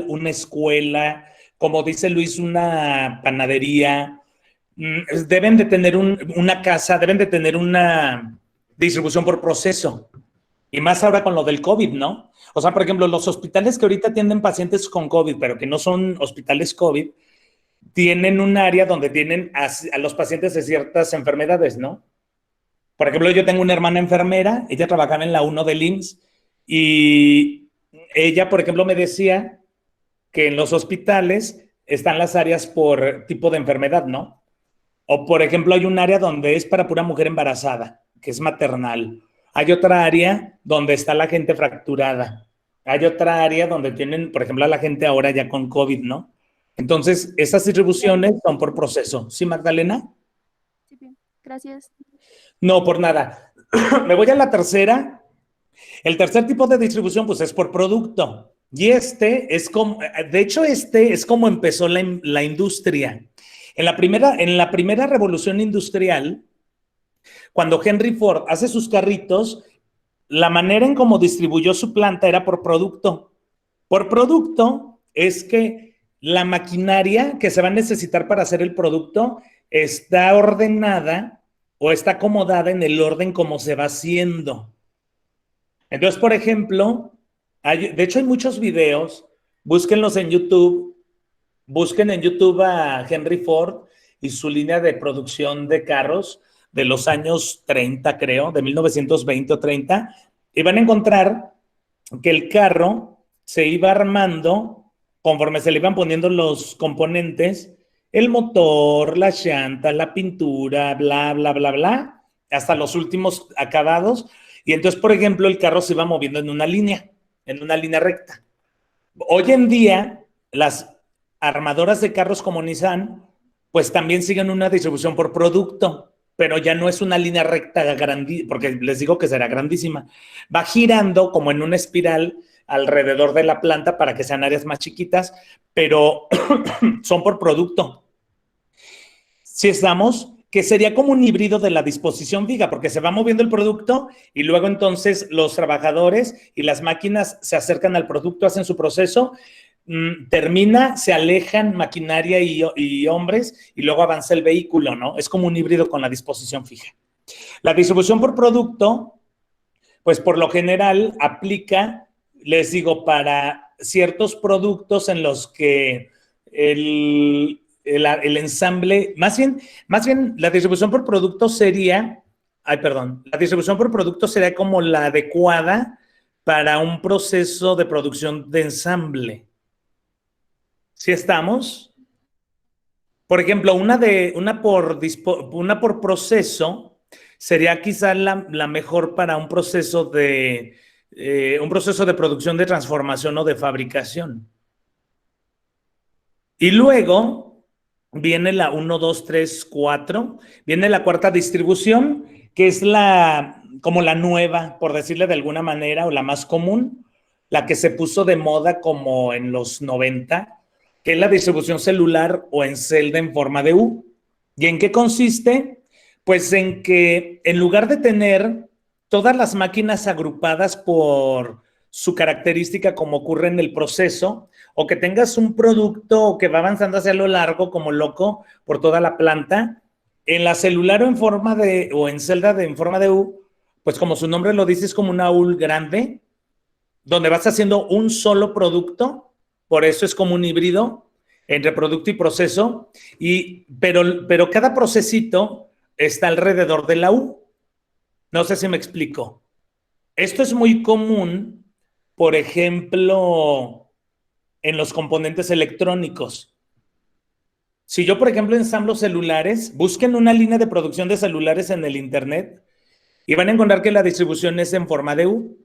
[SPEAKER 2] una escuela, como dice Luis, una panadería, deben de tener una casa, deben de tener una distribución por proceso. Y más ahora con lo del COVID, ¿no? O sea, por ejemplo, los hospitales que ahorita atienden pacientes con COVID, pero que no son hospitales COVID, tienen un área donde tienen a los pacientes de ciertas enfermedades, ¿no? Por ejemplo, yo tengo una hermana enfermera, ella trabajaba en la 1 del IMSS y ella, por ejemplo, me decía que en los hospitales están las áreas por tipo de enfermedad, ¿no? O, por ejemplo, hay un área donde es para pura mujer embarazada, que es maternal. Hay otra área donde está la gente fracturada. Hay otra área donde tienen, por ejemplo, a la gente ahora ya con COVID, ¿no? Entonces, esas distribuciones son por proceso. ¿Sí, Magdalena?
[SPEAKER 4] Sí, bien. Gracias.
[SPEAKER 2] No, por nada. Me voy a la tercera. El tercer tipo de distribución, pues, es por producto. Y de hecho, es como empezó la industria. En la primera revolución industrial, Cuando Henry Ford hace sus carritos, la manera en cómo distribuyó su planta era por producto. Por producto es que la maquinaria que se va a necesitar para hacer el producto está ordenada o está acomodada en el orden como se va haciendo. Entonces, por ejemplo, de hecho hay muchos videos, búsquenlos en YouTube, busquen en YouTube a Henry Ford y su línea de producción de carros de los años 30, creo, de 1920 o 30, y van a encontrar que el carro se iba armando conforme se le iban poniendo los componentes, el motor, la llanta, la pintura, bla, bla, bla, bla, hasta los últimos acabados. Y entonces, por ejemplo, el carro se iba moviendo en una línea recta. Hoy en día, las armadoras de carros como Nissan, pues también siguen una distribución por producto, pero ya no es una línea recta grandísima, porque les digo que será grandísima. Va girando como en una espiral alrededor de la planta para que sean áreas más chiquitas, pero son por producto. Si estamos, que sería como un híbrido de la disposición fija, porque se va moviendo el producto y luego entonces los trabajadores y las máquinas se acercan al producto, hacen su proceso, termina, se alejan maquinaria y hombres y luego avanza el vehículo, ¿no? Es como un híbrido con la disposición fija. La distribución por producto, pues por lo general aplica, les digo, para ciertos productos en los que el ensamble, más bien la distribución por producto sería, la distribución por producto sería como la adecuada para un proceso de producción de ensamble. ¿Sí estamos? Por ejemplo, una por proceso sería quizá la mejor para un proceso de producción, de transformación o de fabricación. Y luego viene la 1, 2, 3, 4, viene la cuarta distribución, que es como la nueva, por decirle de alguna manera, o la más común, la que se puso de moda como en los 90, que es la distribución celular o en celda en forma de U. ¿Y en qué consiste? Pues en que en lugar de tener todas las máquinas agrupadas por su característica como ocurre en el proceso, o que tengas un producto que va avanzando hacia lo largo como loco por toda la planta, en la celular o en celda en forma de U, pues como su nombre lo dice, es como una U grande, donde vas haciendo un solo producto, por eso es como un híbrido entre producto y proceso, pero cada procesito está alrededor de la U. No sé si me explico. Esto es muy común, por ejemplo, en los componentes electrónicos. Si yo, por ejemplo, ensamblo celulares, busquen una línea de producción de celulares en el internet y van a encontrar que la distribución es en forma de U.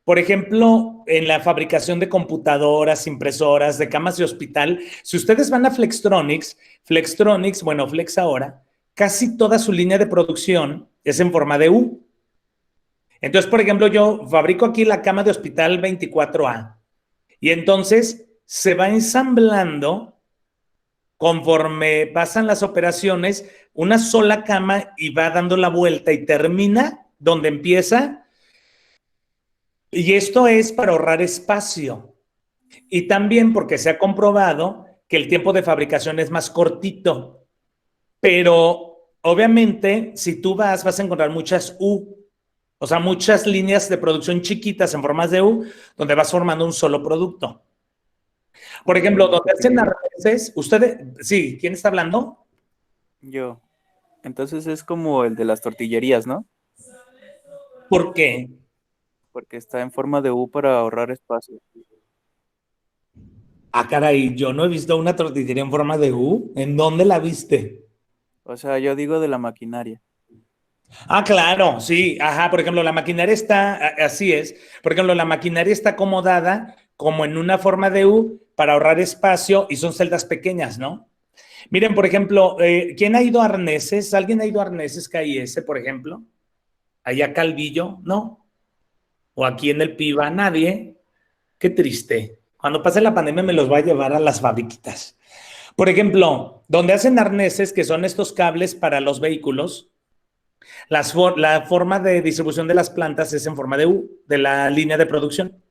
[SPEAKER 2] Por ejemplo, en la fabricación de computadoras, impresoras, de camas de hospital, si ustedes van a Flextronics, bueno, Flex ahora, casi toda su línea de producción es en forma de U. Entonces, por ejemplo, yo fabrico aquí la cama de hospital 24A y entonces se va ensamblando conforme pasan las operaciones una sola cama y va dando la vuelta y termina donde empieza. Y esto es para ahorrar espacio y también porque se ha comprobado que el tiempo de fabricación es más cortito, pero obviamente si tú vas a encontrar muchas U, o sea, muchas líneas de producción chiquitas en formas de U, donde vas formando un solo producto. Por ejemplo, donde hacen arneses, ustedes, sí, ¿quién está hablando?
[SPEAKER 5] Yo. Entonces es como el de las tortillerías, ¿no?
[SPEAKER 2] ¿Por qué?
[SPEAKER 5] Porque está en forma de U para ahorrar espacio.
[SPEAKER 2] Ah, caray, yo no he visto una tortillería en forma de U. ¿En dónde la viste?
[SPEAKER 5] O sea, yo digo de la maquinaria.
[SPEAKER 2] Ah, claro, sí, ajá, por ejemplo, la maquinaria está, así es, por ejemplo, la maquinaria está acomodada como en una forma de U para ahorrar espacio y son celdas pequeñas, ¿no? Miren, por ejemplo, ¿quién ha ido a arneses? ¿Alguien ha ido a arneses KIS, por ejemplo? Allá Calvillo, ¿no? O aquí en el PIBA, nadie. Qué triste. Cuando pase la pandemia me los va a llevar a las fabriquitas. Por ejemplo, donde hacen arneses, que son estos cables para los vehículos, La forma de distribución de las plantas es en forma de U, de la línea de producción.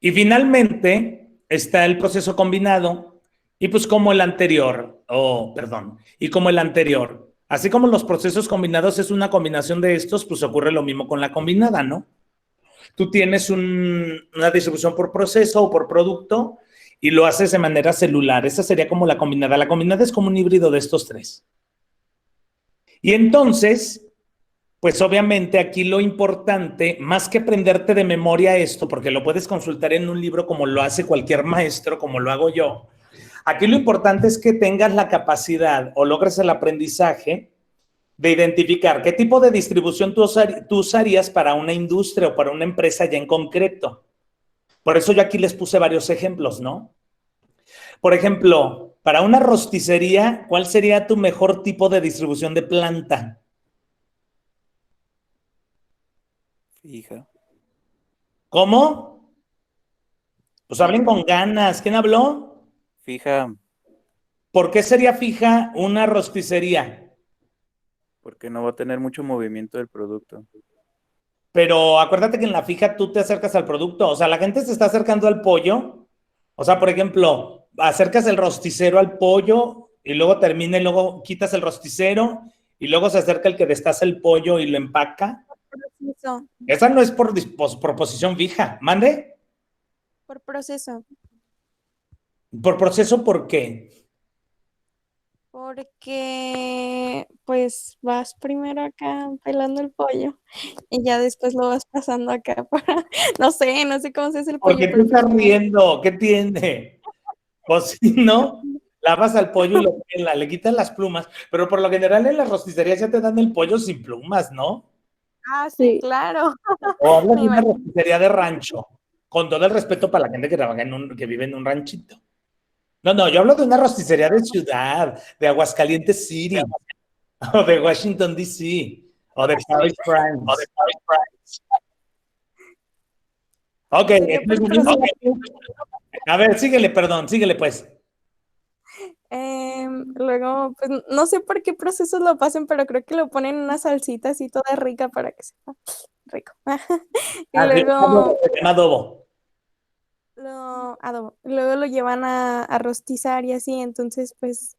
[SPEAKER 2] Y finalmente está el proceso combinado, y pues como el anterior, y como el anterior, así como los procesos combinados es una combinación de estos, pues ocurre lo mismo con la combinada, ¿no? Tú tienes una distribución por proceso o por producto y lo haces de manera celular. Esa sería como la combinada. La combinada es como un híbrido de estos tres. Y entonces, pues obviamente aquí lo importante, más que aprenderte de memoria esto, porque lo puedes consultar en un libro como lo hace cualquier maestro, como lo hago yo, aquí lo importante es que tengas la capacidad o logres el aprendizaje de identificar qué tipo de distribución tú usarías para una industria o para una empresa ya en concreto. Por eso yo aquí les puse varios ejemplos, ¿no? Por ejemplo, para una rosticería, ¿cuál sería tu mejor tipo de distribución de planta?
[SPEAKER 5] Fija.
[SPEAKER 2] ¿Cómo? Pues hablen con ganas. ¿Quién habló?
[SPEAKER 5] Fija,
[SPEAKER 2] ¿Por qué sería fija una rosticería?
[SPEAKER 5] porque no va a tener mucho movimiento del producto.
[SPEAKER 2] Pero acuérdate que en la fija tú te acercas al producto. O sea, la gente se está acercando al pollo. O sea, por ejemplo, acercas el rosticero al pollo y luego termina y luego quitas el rosticero y luego se acerca el que destaza el pollo y lo empaca.
[SPEAKER 4] Proceso,
[SPEAKER 2] Esa no es por posición fija. ¿Mande?
[SPEAKER 4] por proceso.
[SPEAKER 2] Por proceso, ¿por qué?
[SPEAKER 4] Porque pues vas primero acá pelando el pollo y ya después lo vas pasando acá para, no sé cómo se hace el
[SPEAKER 2] ¿Por
[SPEAKER 4] pollo,
[SPEAKER 2] qué te
[SPEAKER 4] pero pues
[SPEAKER 2] estás riendo? ¿Qué tiene? Pues si no, lavas al pollo y lo pela, le quitas las plumas, pero por lo general en las rosticerías ya te dan el pollo sin plumas, ¿no?
[SPEAKER 4] sí, claro.
[SPEAKER 2] O hablas
[SPEAKER 4] Me
[SPEAKER 2] de una
[SPEAKER 4] imagino.
[SPEAKER 2] rosticería de rancho, con todo el respeto para la gente que trabaja que vive en un ranchito. No, no, yo hablo de una rosticería de ciudad, de Aguascalientes City, o de Washington, D.C., o de Paris, France. Ok,
[SPEAKER 4] Sería por
[SPEAKER 2] entonces,
[SPEAKER 4] proceso.
[SPEAKER 2] a ver, síguele, perdón, síguele pues.
[SPEAKER 4] Luego, pues no sé por qué procesos lo pasan, pero creo que lo ponen en una salsita así toda rica para que sepa rico. Y
[SPEAKER 2] Ah, sí,
[SPEAKER 4] luego
[SPEAKER 2] se llama adobo.
[SPEAKER 4] luego lo llevan a rostizar y así, entonces pues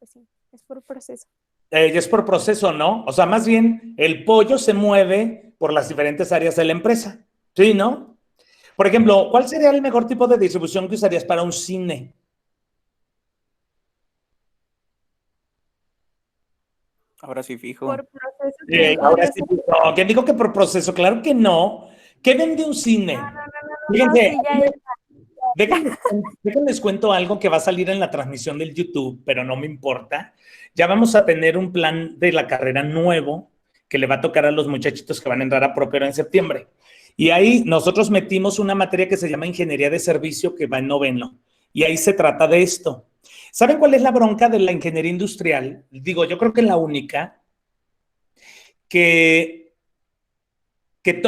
[SPEAKER 4] sí, es por proceso.
[SPEAKER 2] Y es por proceso, ¿no? O sea, más bien el pollo se mueve por las diferentes áreas de la empresa. ¿Sí, no? Por ejemplo, ¿cuál sería el mejor tipo de distribución que usarías para un cine?
[SPEAKER 5] Ahora sí fijo.
[SPEAKER 4] Por proceso también
[SPEAKER 2] Ahora
[SPEAKER 4] podría
[SPEAKER 2] sí,
[SPEAKER 4] ser.
[SPEAKER 2] no, ¿quién dijo que por proceso? Claro que no. ¿Qué vende un cine?
[SPEAKER 4] No,
[SPEAKER 2] Fíjense,
[SPEAKER 4] sí, ya.
[SPEAKER 2] déjenles cuento algo que va a salir en la transmisión del YouTube, pero no me importa. Ya vamos a tener un plan de la carrera nuevo que le va a tocar a los muchachitos que van a entrar a Propero en septiembre. Y ahí nosotros metimos una materia que se llama Ingeniería de Servicio, que va en noveno. Y ahí se trata de esto. ¿Saben cuál es la bronca de la ingeniería industrial? Digo, yo creo que la única, que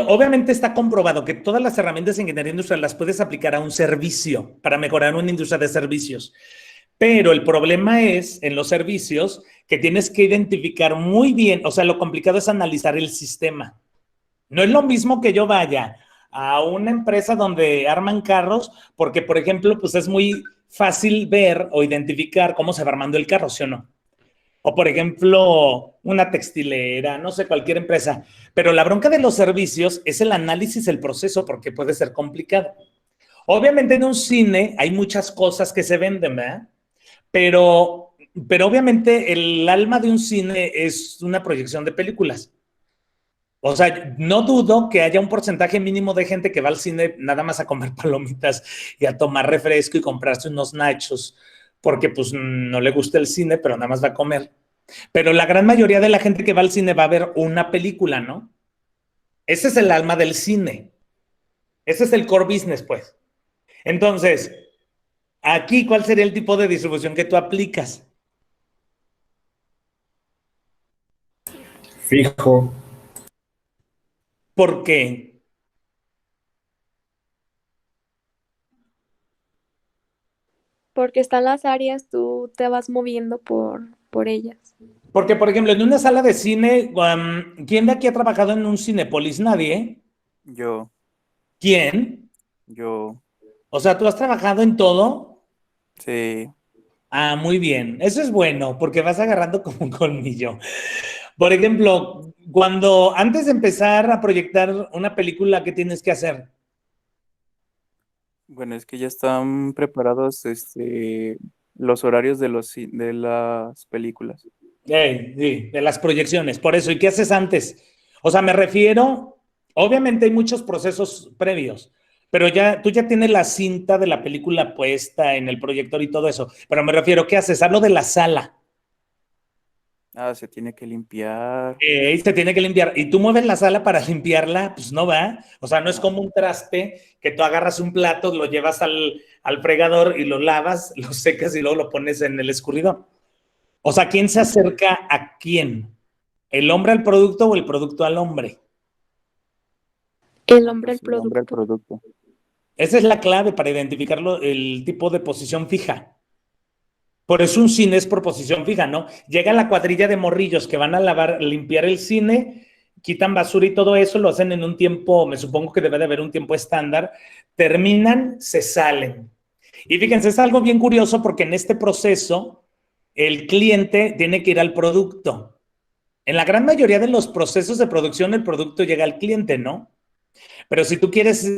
[SPEAKER 2] obviamente está comprobado que todas las herramientas de ingeniería industrial las puedes aplicar a un servicio para mejorar una industria de servicios. Pero el problema es en los servicios que tienes que identificar muy bien, o sea, lo complicado es analizar el sistema. No es lo mismo que yo vaya a una empresa donde arman carros, porque, por ejemplo, pues es muy fácil ver o identificar cómo se va armando el carro, ¿sí o no? O, por ejemplo, una textilera, no sé, cualquier empresa. Pero la bronca de los servicios es el análisis, el proceso, porque puede ser complicado. Obviamente en un cine hay muchas cosas que se venden, ¿verdad? Pero, pero obviamente el alma de un cine es una proyección de películas. O sea, no dudo que haya un porcentaje mínimo de gente que va al cine nada más a comer palomitas y a tomar refresco y comprarse unos nachos, porque pues no le gusta el cine, pero nada más va a comer. Pero la gran mayoría de la gente que va al cine va a ver una película, ¿no? Ese es el alma del cine. Ese es el core business, pues. Entonces, aquí, ¿cuál sería el tipo de distribución que tú aplicas?
[SPEAKER 6] Fijo.
[SPEAKER 2] ¿Por qué?
[SPEAKER 7] Porque están las áreas, tú te vas moviendo por
[SPEAKER 4] por ellas.
[SPEAKER 2] Porque, por ejemplo, en una sala de cine, ¿quién de aquí ha trabajado en un Cinépolis? Nadie.
[SPEAKER 5] Yo,
[SPEAKER 2] ¿Quién?
[SPEAKER 5] yo,
[SPEAKER 2] O sea, ¿tú has trabajado en todo?
[SPEAKER 5] sí.
[SPEAKER 2] Ah, muy bien. Eso es bueno, porque vas agarrando como un colmillo. Por ejemplo, antes de empezar a proyectar una película, ¿qué tienes que hacer?
[SPEAKER 5] Bueno, es que ya están preparados los horarios de las películas.
[SPEAKER 2] Sí, de las proyecciones, por eso. ¿Y qué haces antes? O sea, me refiero, obviamente hay muchos procesos previos, pero tú ya tienes la cinta de la película puesta en el proyector y todo eso. Pero me refiero, ¿qué haces? Hablo de la sala.
[SPEAKER 5] Ah, se tiene que limpiar.
[SPEAKER 2] Y se tiene que limpiar. Y tú mueves la sala para limpiarla, pues no va. O sea, no es
[SPEAKER 5] No.
[SPEAKER 2] como un traste que tú agarras un plato, lo llevas al fregador y lo lavas, lo secas y luego lo pones en el escurridor. O sea, ¿quién se acerca a quién? ¿El hombre al producto o el producto al hombre?
[SPEAKER 4] El hombre, el
[SPEAKER 5] Pues el nombre del
[SPEAKER 4] producto.
[SPEAKER 5] producto.
[SPEAKER 2] Esa es la clave para identificarlo, el tipo de posición fija. Por eso un cine es por posición fija, ¿no? Llega la cuadrilla de morrillos que van a limpiar el cine, quitan basura y todo eso, lo hacen en un tiempo, me supongo que debe de haber un tiempo estándar, terminan, se salen. Y fíjense, es algo bien curioso porque en este proceso el cliente tiene que ir al producto. En la gran mayoría de los procesos de producción, el producto llega al cliente, ¿no? Pero si tú quieres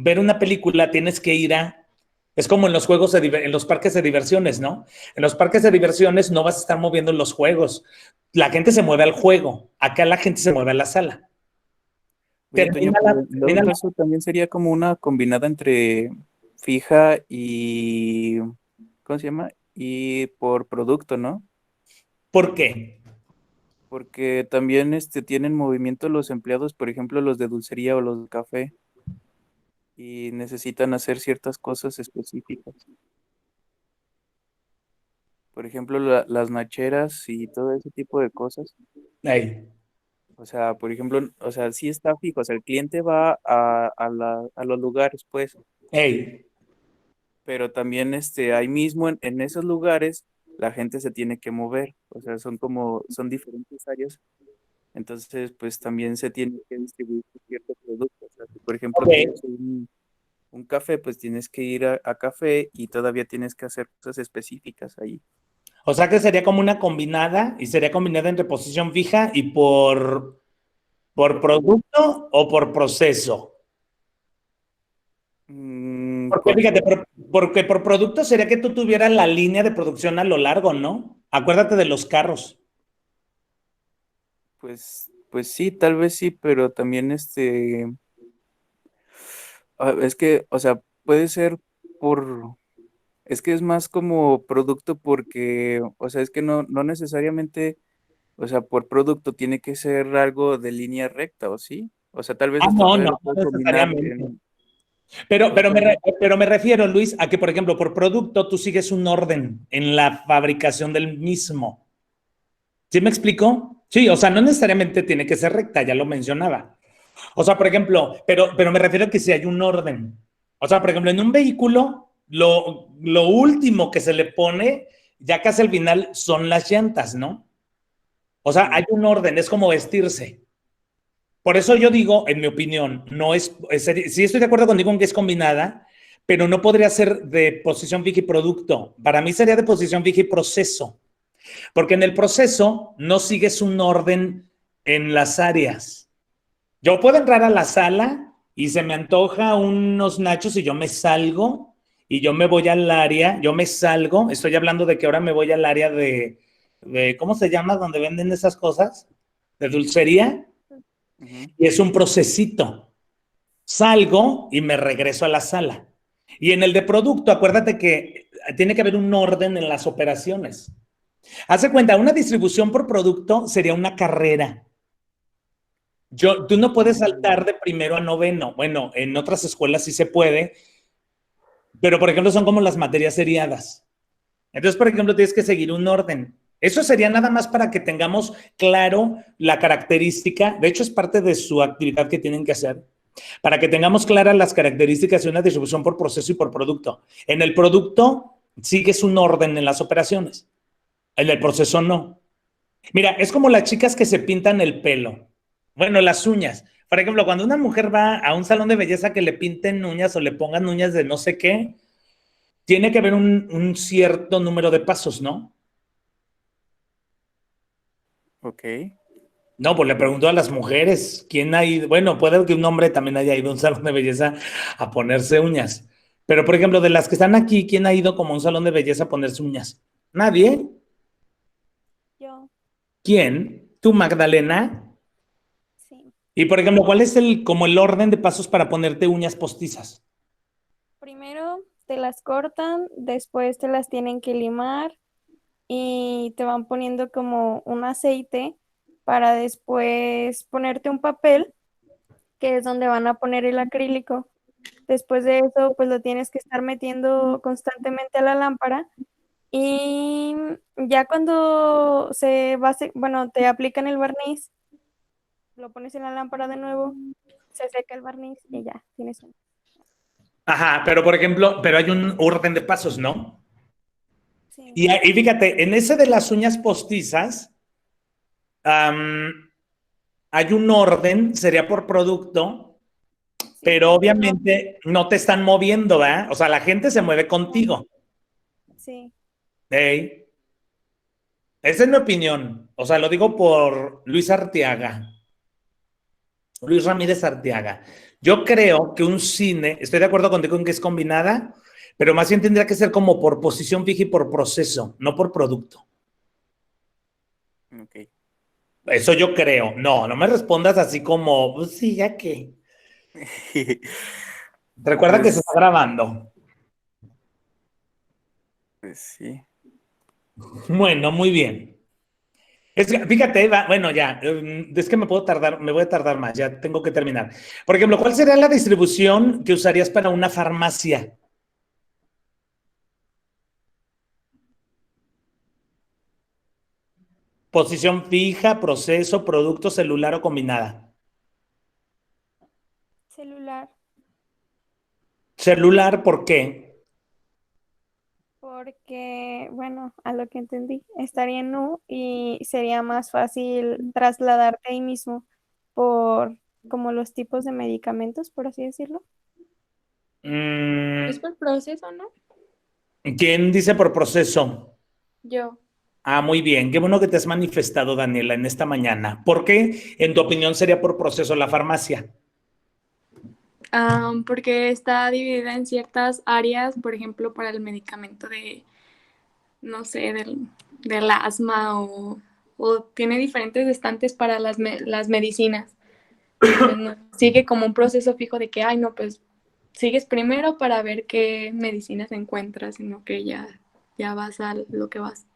[SPEAKER 2] ver una película, tienes que ir a... Es como en los en los parques de diversiones, ¿no? En los parques de diversiones no vas a estar moviendo los juegos. La gente se mueve al juego. Acá la gente se mueve a la sala.
[SPEAKER 5] Oye, Toño, pero en dado caso también sería como una combinada entre fija y, ¿cómo se llama? Y por producto, ¿no?
[SPEAKER 2] ¿Por qué?
[SPEAKER 5] Porque también tienen movimiento los empleados, por ejemplo, los de dulcería o los de café, y necesitan hacer ciertas cosas específicas. Por ejemplo, las nacheras y todo ese tipo de cosas.
[SPEAKER 2] Ahí.
[SPEAKER 5] O sea, por ejemplo, o sea, sí está fijo, o sea, el cliente va a los lugares, pues,
[SPEAKER 2] Hey.
[SPEAKER 5] pero también ahí mismo en esos lugares la gente se tiene que mover, o sea, son diferentes áreas, entonces pues también se tiene que distribuir cierto producto, o sea, si por ejemplo
[SPEAKER 2] Ok.
[SPEAKER 5] tienes un café, pues tienes que ir a café y todavía tienes que hacer cosas específicas ahí.
[SPEAKER 2] O sea que sería como una combinada y sería combinada entre posición fija y por
[SPEAKER 5] Por producto.
[SPEAKER 2] producto o por proceso. Porque
[SPEAKER 5] Por
[SPEAKER 2] fíjate,
[SPEAKER 5] producto.
[SPEAKER 2] porque por producto sería que tú tuvieras la línea de producción a lo largo, ¿no? Acuérdate de los carros.
[SPEAKER 5] Pues sí, tal vez sí, pero también es que, o sea, puede ser por, es que es más como producto porque, o sea, es que no necesariamente, o sea, por producto tiene que ser algo de línea recta, ¿o sí? O sea, tal vez
[SPEAKER 2] Ah,
[SPEAKER 5] esto
[SPEAKER 2] no,
[SPEAKER 5] todavía
[SPEAKER 2] no,
[SPEAKER 5] lo
[SPEAKER 2] no
[SPEAKER 5] puedo combinar
[SPEAKER 2] necesariamente.
[SPEAKER 5] o sea,
[SPEAKER 2] Pero me refiero, Luis, a que, por ejemplo, por producto tú sigues un orden en la fabricación del mismo. ¿Sí me explico? Sí, o sea, no necesariamente tiene que ser recta, ya lo mencionaba. O sea, por ejemplo, pero me refiero a que si hay un orden. O sea, por ejemplo, en un vehículo, lo último que se le pone, ya casi al final, son las llantas, ¿no? O sea, hay un orden, es como vestirse. Por eso yo digo, en mi opinión, no sí estoy de acuerdo contigo en que es combinada, pero no podría ser de posición fija y producto. Para mí sería de posición fija y proceso, porque en el proceso no sigues un orden en las áreas. Yo puedo entrar a la sala y se me antoja unos nachos y yo me salgo y yo me voy al área, yo me salgo, estoy hablando de que ahora me voy al área de ¿cómo se llama? Donde venden esas cosas, de dulcería,
[SPEAKER 5] ujú.
[SPEAKER 2] y es un procesito. Salgo y me regreso a la sala. Y en el de producto, acuérdate que tiene que haber un orden en las operaciones. Hace cuenta, una distribución por producto sería una carrera. Tú no puedes saltar de primero a noveno. Bueno, en otras escuelas sí se puede, pero por ejemplo son como las materias seriadas. Entonces, por ejemplo, tienes que seguir un orden. Eso sería nada más para que tengamos claro la característica. De hecho, es parte de su actividad que tienen que hacer. Para que tengamos claras las características de una distribución por proceso y por producto. En el producto sigues un orden en las operaciones. En el proceso no. Mira, es como las chicas que se pintan el pelo. Bueno, las uñas. Por ejemplo, cuando una mujer va a un salón de belleza que le pinten uñas o le pongan uñas de no sé qué, tiene que haber un cierto número de pasos, ¿no?
[SPEAKER 5] Ok.
[SPEAKER 2] No, pues le pregunto a las mujeres, ¿quién ha ido? Bueno, puede que un hombre también haya ido a un salón de belleza a ponerse uñas. Pero, por ejemplo, de las que están aquí, ¿quién ha ido como a un salón de belleza a ponerse uñas? Nadie.
[SPEAKER 4] Yo,
[SPEAKER 2] ¿Quién? ¿Tú, Magdalena?
[SPEAKER 4] sí.
[SPEAKER 2] Y, por ejemplo, ¿cuál es como el orden de pasos para ponerte uñas postizas?
[SPEAKER 4] Primero te las cortan, después te las tienen que limar y te van poniendo como un aceite para después ponerte un papel, que es donde van a poner el acrílico. Después de eso, pues lo tienes que estar metiendo constantemente a la lámpara y ya cuando bueno, te aplican el barniz, lo pones en la lámpara de nuevo, se seca el barniz y ya tienes un...
[SPEAKER 2] Ajá, pero por ejemplo, pero hay un orden de pasos, ¿no?
[SPEAKER 4] Sí,
[SPEAKER 2] Y fíjate, en ese de las uñas postizas, hay un orden, sería por producto,
[SPEAKER 4] sí,
[SPEAKER 2] pero
[SPEAKER 4] porque no,
[SPEAKER 2] obviamente no te están moviendo, ¿verdad? O sea, la gente se mueve contigo.
[SPEAKER 4] sí,
[SPEAKER 2] ¿Eh? Esa es mi opinión. O sea, lo digo por Luis Arteaga, Luis Ramírez Arteaga. Yo creo que un cine, estoy de acuerdo contigo en que es combinada, pero más bien tendría que ser como por posición fija y por proceso, no por producto.
[SPEAKER 5] Ok.
[SPEAKER 2] Eso yo creo. No, no me respondas así como, pues sí, ya que. Recuerda que se está
[SPEAKER 5] Pues,
[SPEAKER 2] grabando.
[SPEAKER 5] pues sí.
[SPEAKER 2] Bueno, muy bien. Fíjate, Eva, bueno, ya, es que me voy a tardar más, ya tengo que terminar. Por ejemplo, ¿cuál sería la distribución que usarías para una farmacia? Posición fija, proceso, producto, celular o combinada.
[SPEAKER 4] celular,
[SPEAKER 2] Celular, ¿por qué?
[SPEAKER 4] porque, bueno, a lo que entendí, estaría en U y sería más fácil trasladarte ahí mismo por como los tipos de medicamentos, por así decirlo.
[SPEAKER 2] Mm,
[SPEAKER 4] Es por proceso, ¿no?
[SPEAKER 2] ¿Quién dice por proceso?
[SPEAKER 4] Yo.
[SPEAKER 2] Ah, muy bien. Qué bueno que te has manifestado, Daniela, en esta mañana. ¿Por qué, en tu opinión, sería por proceso la farmacia?
[SPEAKER 6] Porque está dividida en ciertas áreas, por ejemplo, para el medicamento de, no sé, del asma o tiene diferentes estantes para las medicinas. Entonces, no sigue como un proceso fijo de que, ay, no, pues sigues primero para ver qué medicinas encuentras, sino que ya vas a lo que vas.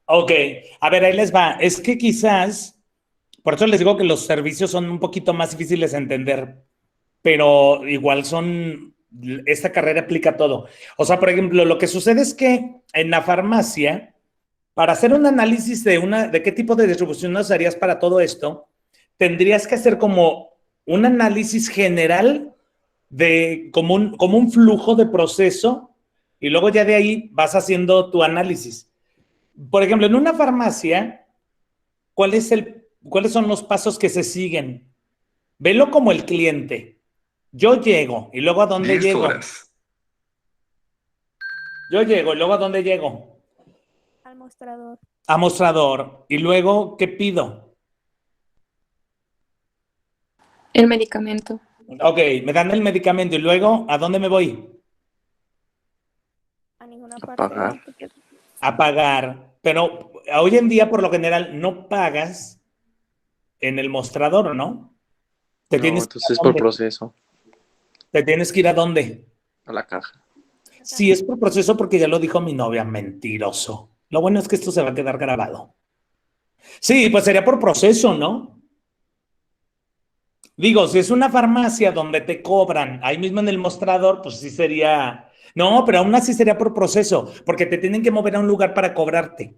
[SPEAKER 2] Ok, a ver, ahí les va. Es que quizás, por eso les digo que los servicios son un poquito más difíciles de entender, pero igual esta carrera aplica todo. O sea, por ejemplo, lo que sucede es que en la farmacia, para hacer un análisis de qué tipo de distribución usarías para todo esto, tendrías que hacer como un análisis general de como un flujo de proceso y luego ya de ahí vas haciendo tu análisis. Por ejemplo, en una farmacia, ¿cuáles son los pasos que se siguen? Velo como el cliente. Yo llego y luego ¿a dónde
[SPEAKER 7] 10
[SPEAKER 2] llego?
[SPEAKER 7] horas.
[SPEAKER 2] Yo llego y luego ¿a dónde llego?
[SPEAKER 4] Al mostrador.
[SPEAKER 2] A mostrador. Y luego, ¿qué pido?
[SPEAKER 6] El medicamento.
[SPEAKER 2] Ok, me dan el medicamento y luego ¿a dónde me voy?
[SPEAKER 4] A ninguna
[SPEAKER 3] A
[SPEAKER 4] parte,
[SPEAKER 3] pagar.
[SPEAKER 4] ¿no? Porque
[SPEAKER 2] A pagar. Pero hoy en día, por lo general, no pagas en el mostrador, ¿no? ¿Te
[SPEAKER 3] No,
[SPEAKER 2] tienes que ir
[SPEAKER 3] entonces
[SPEAKER 2] a
[SPEAKER 3] es por
[SPEAKER 2] dónde?
[SPEAKER 3] proceso,
[SPEAKER 2] ¿Te tienes que ir a dónde?
[SPEAKER 3] a la caja.
[SPEAKER 2] Sí, es por proceso porque ya lo dijo mi novia, mentiroso. Lo bueno es que esto se va a quedar grabado. Sí, pues sería por proceso, ¿no? Digo, si es una farmacia donde te cobran ahí mismo en el mostrador, pues sí sería... No, pero aún así sería por proceso, porque te tienen que mover a un lugar para cobrarte.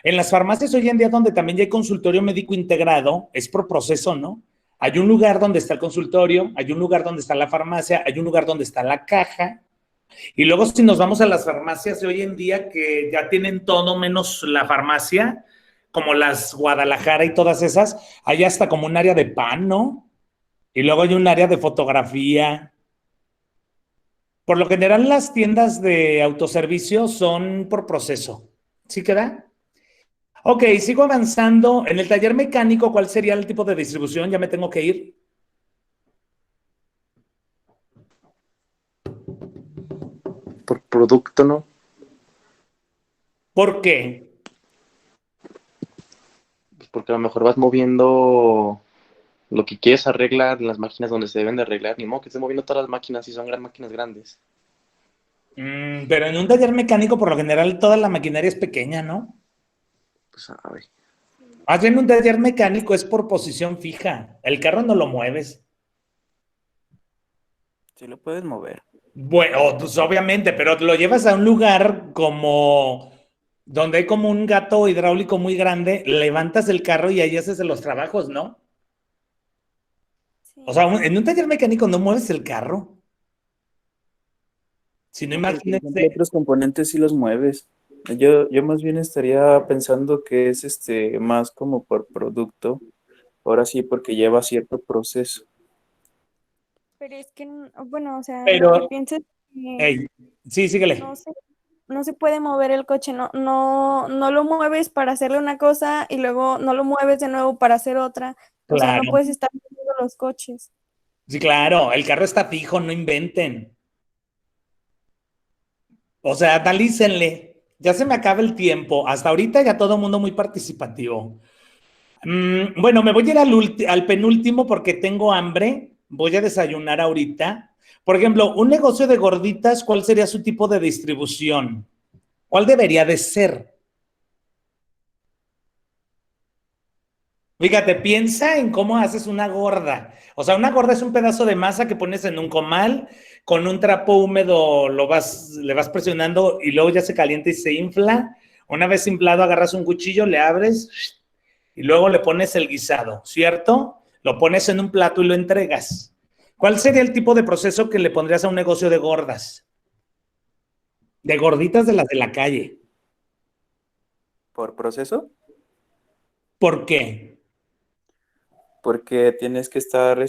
[SPEAKER 2] En las farmacias hoy en día donde también ya hay consultorio médico integrado, es por proceso, ¿no? Hay un lugar donde está el consultorio, hay un lugar donde está la farmacia, hay un lugar donde está la caja, Y luego si nos vamos a las farmacias de hoy en día que ya tienen todo menos la farmacia, como las Guadalajara y todas esas, hay hasta como un área de pan, ¿no? Y luego hay un área de fotografía. Por lo general las tiendas de autoservicio son por proceso. ¿Sí queda? Ok, sigo avanzando. En el taller mecánico, ¿cuál sería el tipo de distribución? Ya me tengo que ir.
[SPEAKER 3] Por producto, ¿no?
[SPEAKER 2] ¿Por qué?
[SPEAKER 3] Pues porque a lo mejor vas moviendo lo que quieres arreglar en las máquinas donde se deben de arreglar. Ni modo que estés moviendo todas las máquinas si son máquinas grandes.
[SPEAKER 2] Pero en un taller mecánico, por lo general, toda la maquinaria es pequeña, ¿no?
[SPEAKER 3] Pues a ver.
[SPEAKER 2] Más bien un taller mecánico es por posición fija. El carro no lo mueves.
[SPEAKER 5] Sí lo puedes mover.
[SPEAKER 2] Bueno, pues obviamente, pero lo llevas a un lugar como donde hay como un gato hidráulico muy grande, levantas el carro y ahí haces los trabajos, ¿no?
[SPEAKER 4] Sí.
[SPEAKER 2] O sea, en un taller mecánico no mueves el carro. Si no,
[SPEAKER 5] No, pero por ejemplo,
[SPEAKER 2] imagínense.
[SPEAKER 5] otros componentes sí los mueves. Yo más bien estaría pensando que es más como por producto. Ahora sí, porque lleva cierto proceso.
[SPEAKER 4] Pero es que, bueno, o sea, lo que
[SPEAKER 2] Pero,
[SPEAKER 4] pienso es que
[SPEAKER 2] hey, sí, síguele.
[SPEAKER 4] no se puede mover el coche, no lo mueves para hacerle una cosa y luego no lo mueves de nuevo para hacer otra. O sea, no
[SPEAKER 2] Claro,
[SPEAKER 4] puedes estar moviendo los coches.
[SPEAKER 2] sí, claro, el carro está fijo, no inventen. O sea, analícenle. Ya se me acaba el tiempo. Hasta ahorita ya todo el mundo muy participativo. Bueno, me voy a ir al penúltimo porque tengo hambre. Voy a desayunar ahorita. Por ejemplo, un negocio de gorditas, ¿cuál sería su tipo de distribución? ¿Cuál debería de ser? Fíjate, piensa en cómo haces una gorda. O sea, una gorda es un pedazo de masa que pones en un comal, con un trapo húmedo le vas presionando y luego ya se calienta y se infla. Una vez inflado, agarras un cuchillo, le abres y luego le pones el guisado, ¿cierto? Lo pones en un plato y lo entregas. ¿Cuál sería el tipo de proceso que le pondrías a un negocio de gordas? De gorditas de las de la calle.
[SPEAKER 5] ¿Por proceso?
[SPEAKER 2] ¿Por qué?
[SPEAKER 5] Porque tienes que estar,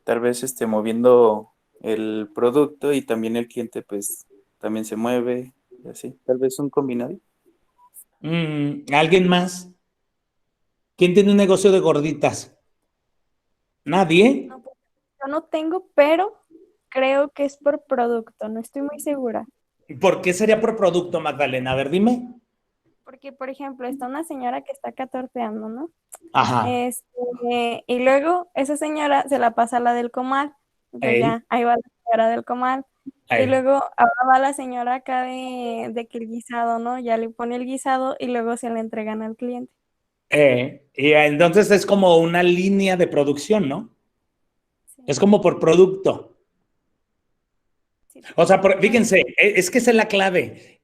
[SPEAKER 5] tal vez, moviendo el producto y también el cliente, pues, también se mueve y así. Tal vez un combinado.
[SPEAKER 2] ¿Alguien más? ¿Quién tiene un negocio de gorditas? ¿Nadie?
[SPEAKER 4] No, pues, yo no tengo, pero creo que es por producto, no estoy muy segura.
[SPEAKER 2] ¿Por qué sería por producto, Magdalena? A ver, dime.
[SPEAKER 4] Porque, por ejemplo, está una señora que está catorceando, ¿no?
[SPEAKER 2] Ajá.
[SPEAKER 4] Y luego esa señora se la pasa a la del comal. Entonces
[SPEAKER 2] Ey,
[SPEAKER 4] ya, ahí va la señora del comal. Y
[SPEAKER 2] ey,
[SPEAKER 4] luego ahora va la señora acá de que el guisado, ¿no? Ya le pone el guisado y luego se le entregan al cliente.
[SPEAKER 2] y entonces es como una línea de producción, ¿no?
[SPEAKER 4] Sí,
[SPEAKER 2] Es como por producto.
[SPEAKER 4] sí.
[SPEAKER 2] O sea,
[SPEAKER 4] Bueno,
[SPEAKER 2] fíjense, es que esa es la clave.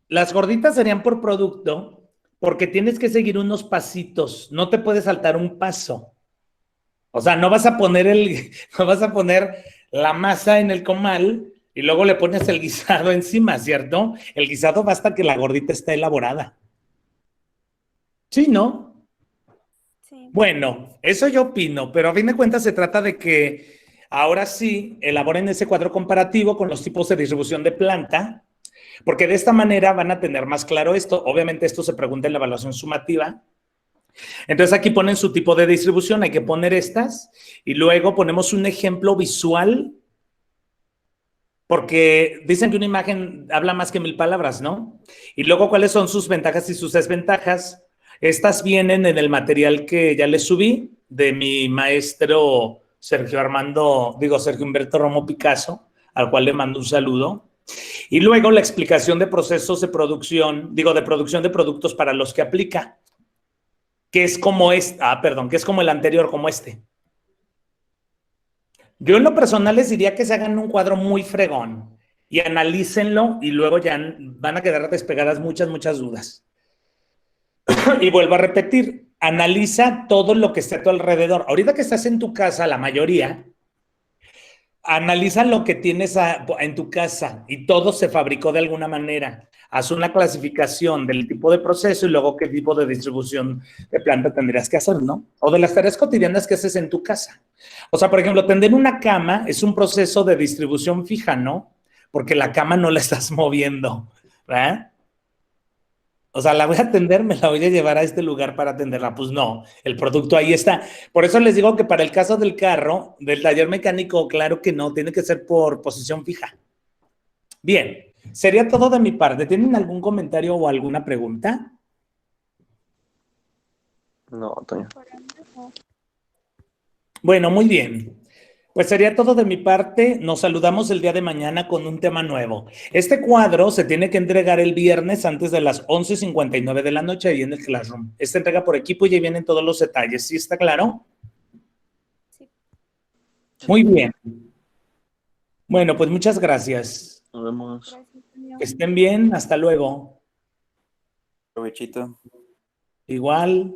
[SPEAKER 2] Las gorditas serían por producto porque tienes que seguir unos pasitos. No te puedes saltar un paso. O sea, no vas a poner no vas a poner la masa en el comal y luego le pones el guisado encima, ¿cierto? El guisado basta que la gordita esté elaborada. Sí, ¿no?
[SPEAKER 4] sí.
[SPEAKER 2] Bueno, eso yo opino, pero a fin de cuentas se trata de que ahora sí elaboren ese cuadro comparativo con los tipos de distribución de planta, porque de esta manera van a tener más claro esto. Obviamente esto se pregunta en la evaluación sumativa. Entonces aquí ponen su tipo de distribución, hay que poner estas y luego ponemos un ejemplo visual, porque dicen que una imagen habla más que 1000 palabras, ¿no? Y luego cuáles son sus ventajas y sus desventajas. Estas vienen en el material que ya les subí de mi maestro Sergio Humberto Romo Picasso, al cual le mando un saludo. Y luego la explicación de procesos de producción, de producción de productos para los que aplica, que es como que es como el anterior, como este. Yo en lo personal les diría que se hagan un cuadro muy fregón y analícenlo y luego ya van a quedar despegadas muchas dudas. Y vuelvo a repetir, analiza todo lo que esté a tu alrededor. Ahorita que estás en tu casa, la mayoría, Analiza lo que tienes en tu casa y todo se fabricó de alguna manera. Haz una clasificación del tipo de proceso y luego qué tipo de distribución de planta tendrías que hacer, ¿no? O de las tareas cotidianas que haces en tu casa. O sea, por ejemplo, tender una cama es un proceso de distribución fija, ¿no? Porque la cama no la estás moviendo, ¿verdad? O sea, la voy a tender, me la voy a llevar a este lugar para atenderla. Pues no, el producto ahí está. Por eso les digo que para el caso del carro, del taller mecánico, claro que no, tiene que ser por posición fija. Bien, sería todo de mi parte. ¿Tienen algún comentario o alguna pregunta?
[SPEAKER 3] No, Toño.
[SPEAKER 2] Bueno, muy bien. Pues sería todo de mi parte. Nos saludamos el día de mañana con un tema nuevo. Este cuadro se tiene que entregar el viernes antes de las 11:59 de la noche ahí en el Classroom. Esta entrega por equipo y ahí vienen todos los detalles. ¿Sí está claro?
[SPEAKER 4] Sí.
[SPEAKER 2] Muy bien. Bueno, pues muchas gracias.
[SPEAKER 3] Nos vemos.
[SPEAKER 4] Gracias, Toño.
[SPEAKER 2] Que estén bien. Hasta luego.
[SPEAKER 5] Provechito.
[SPEAKER 2] Igual.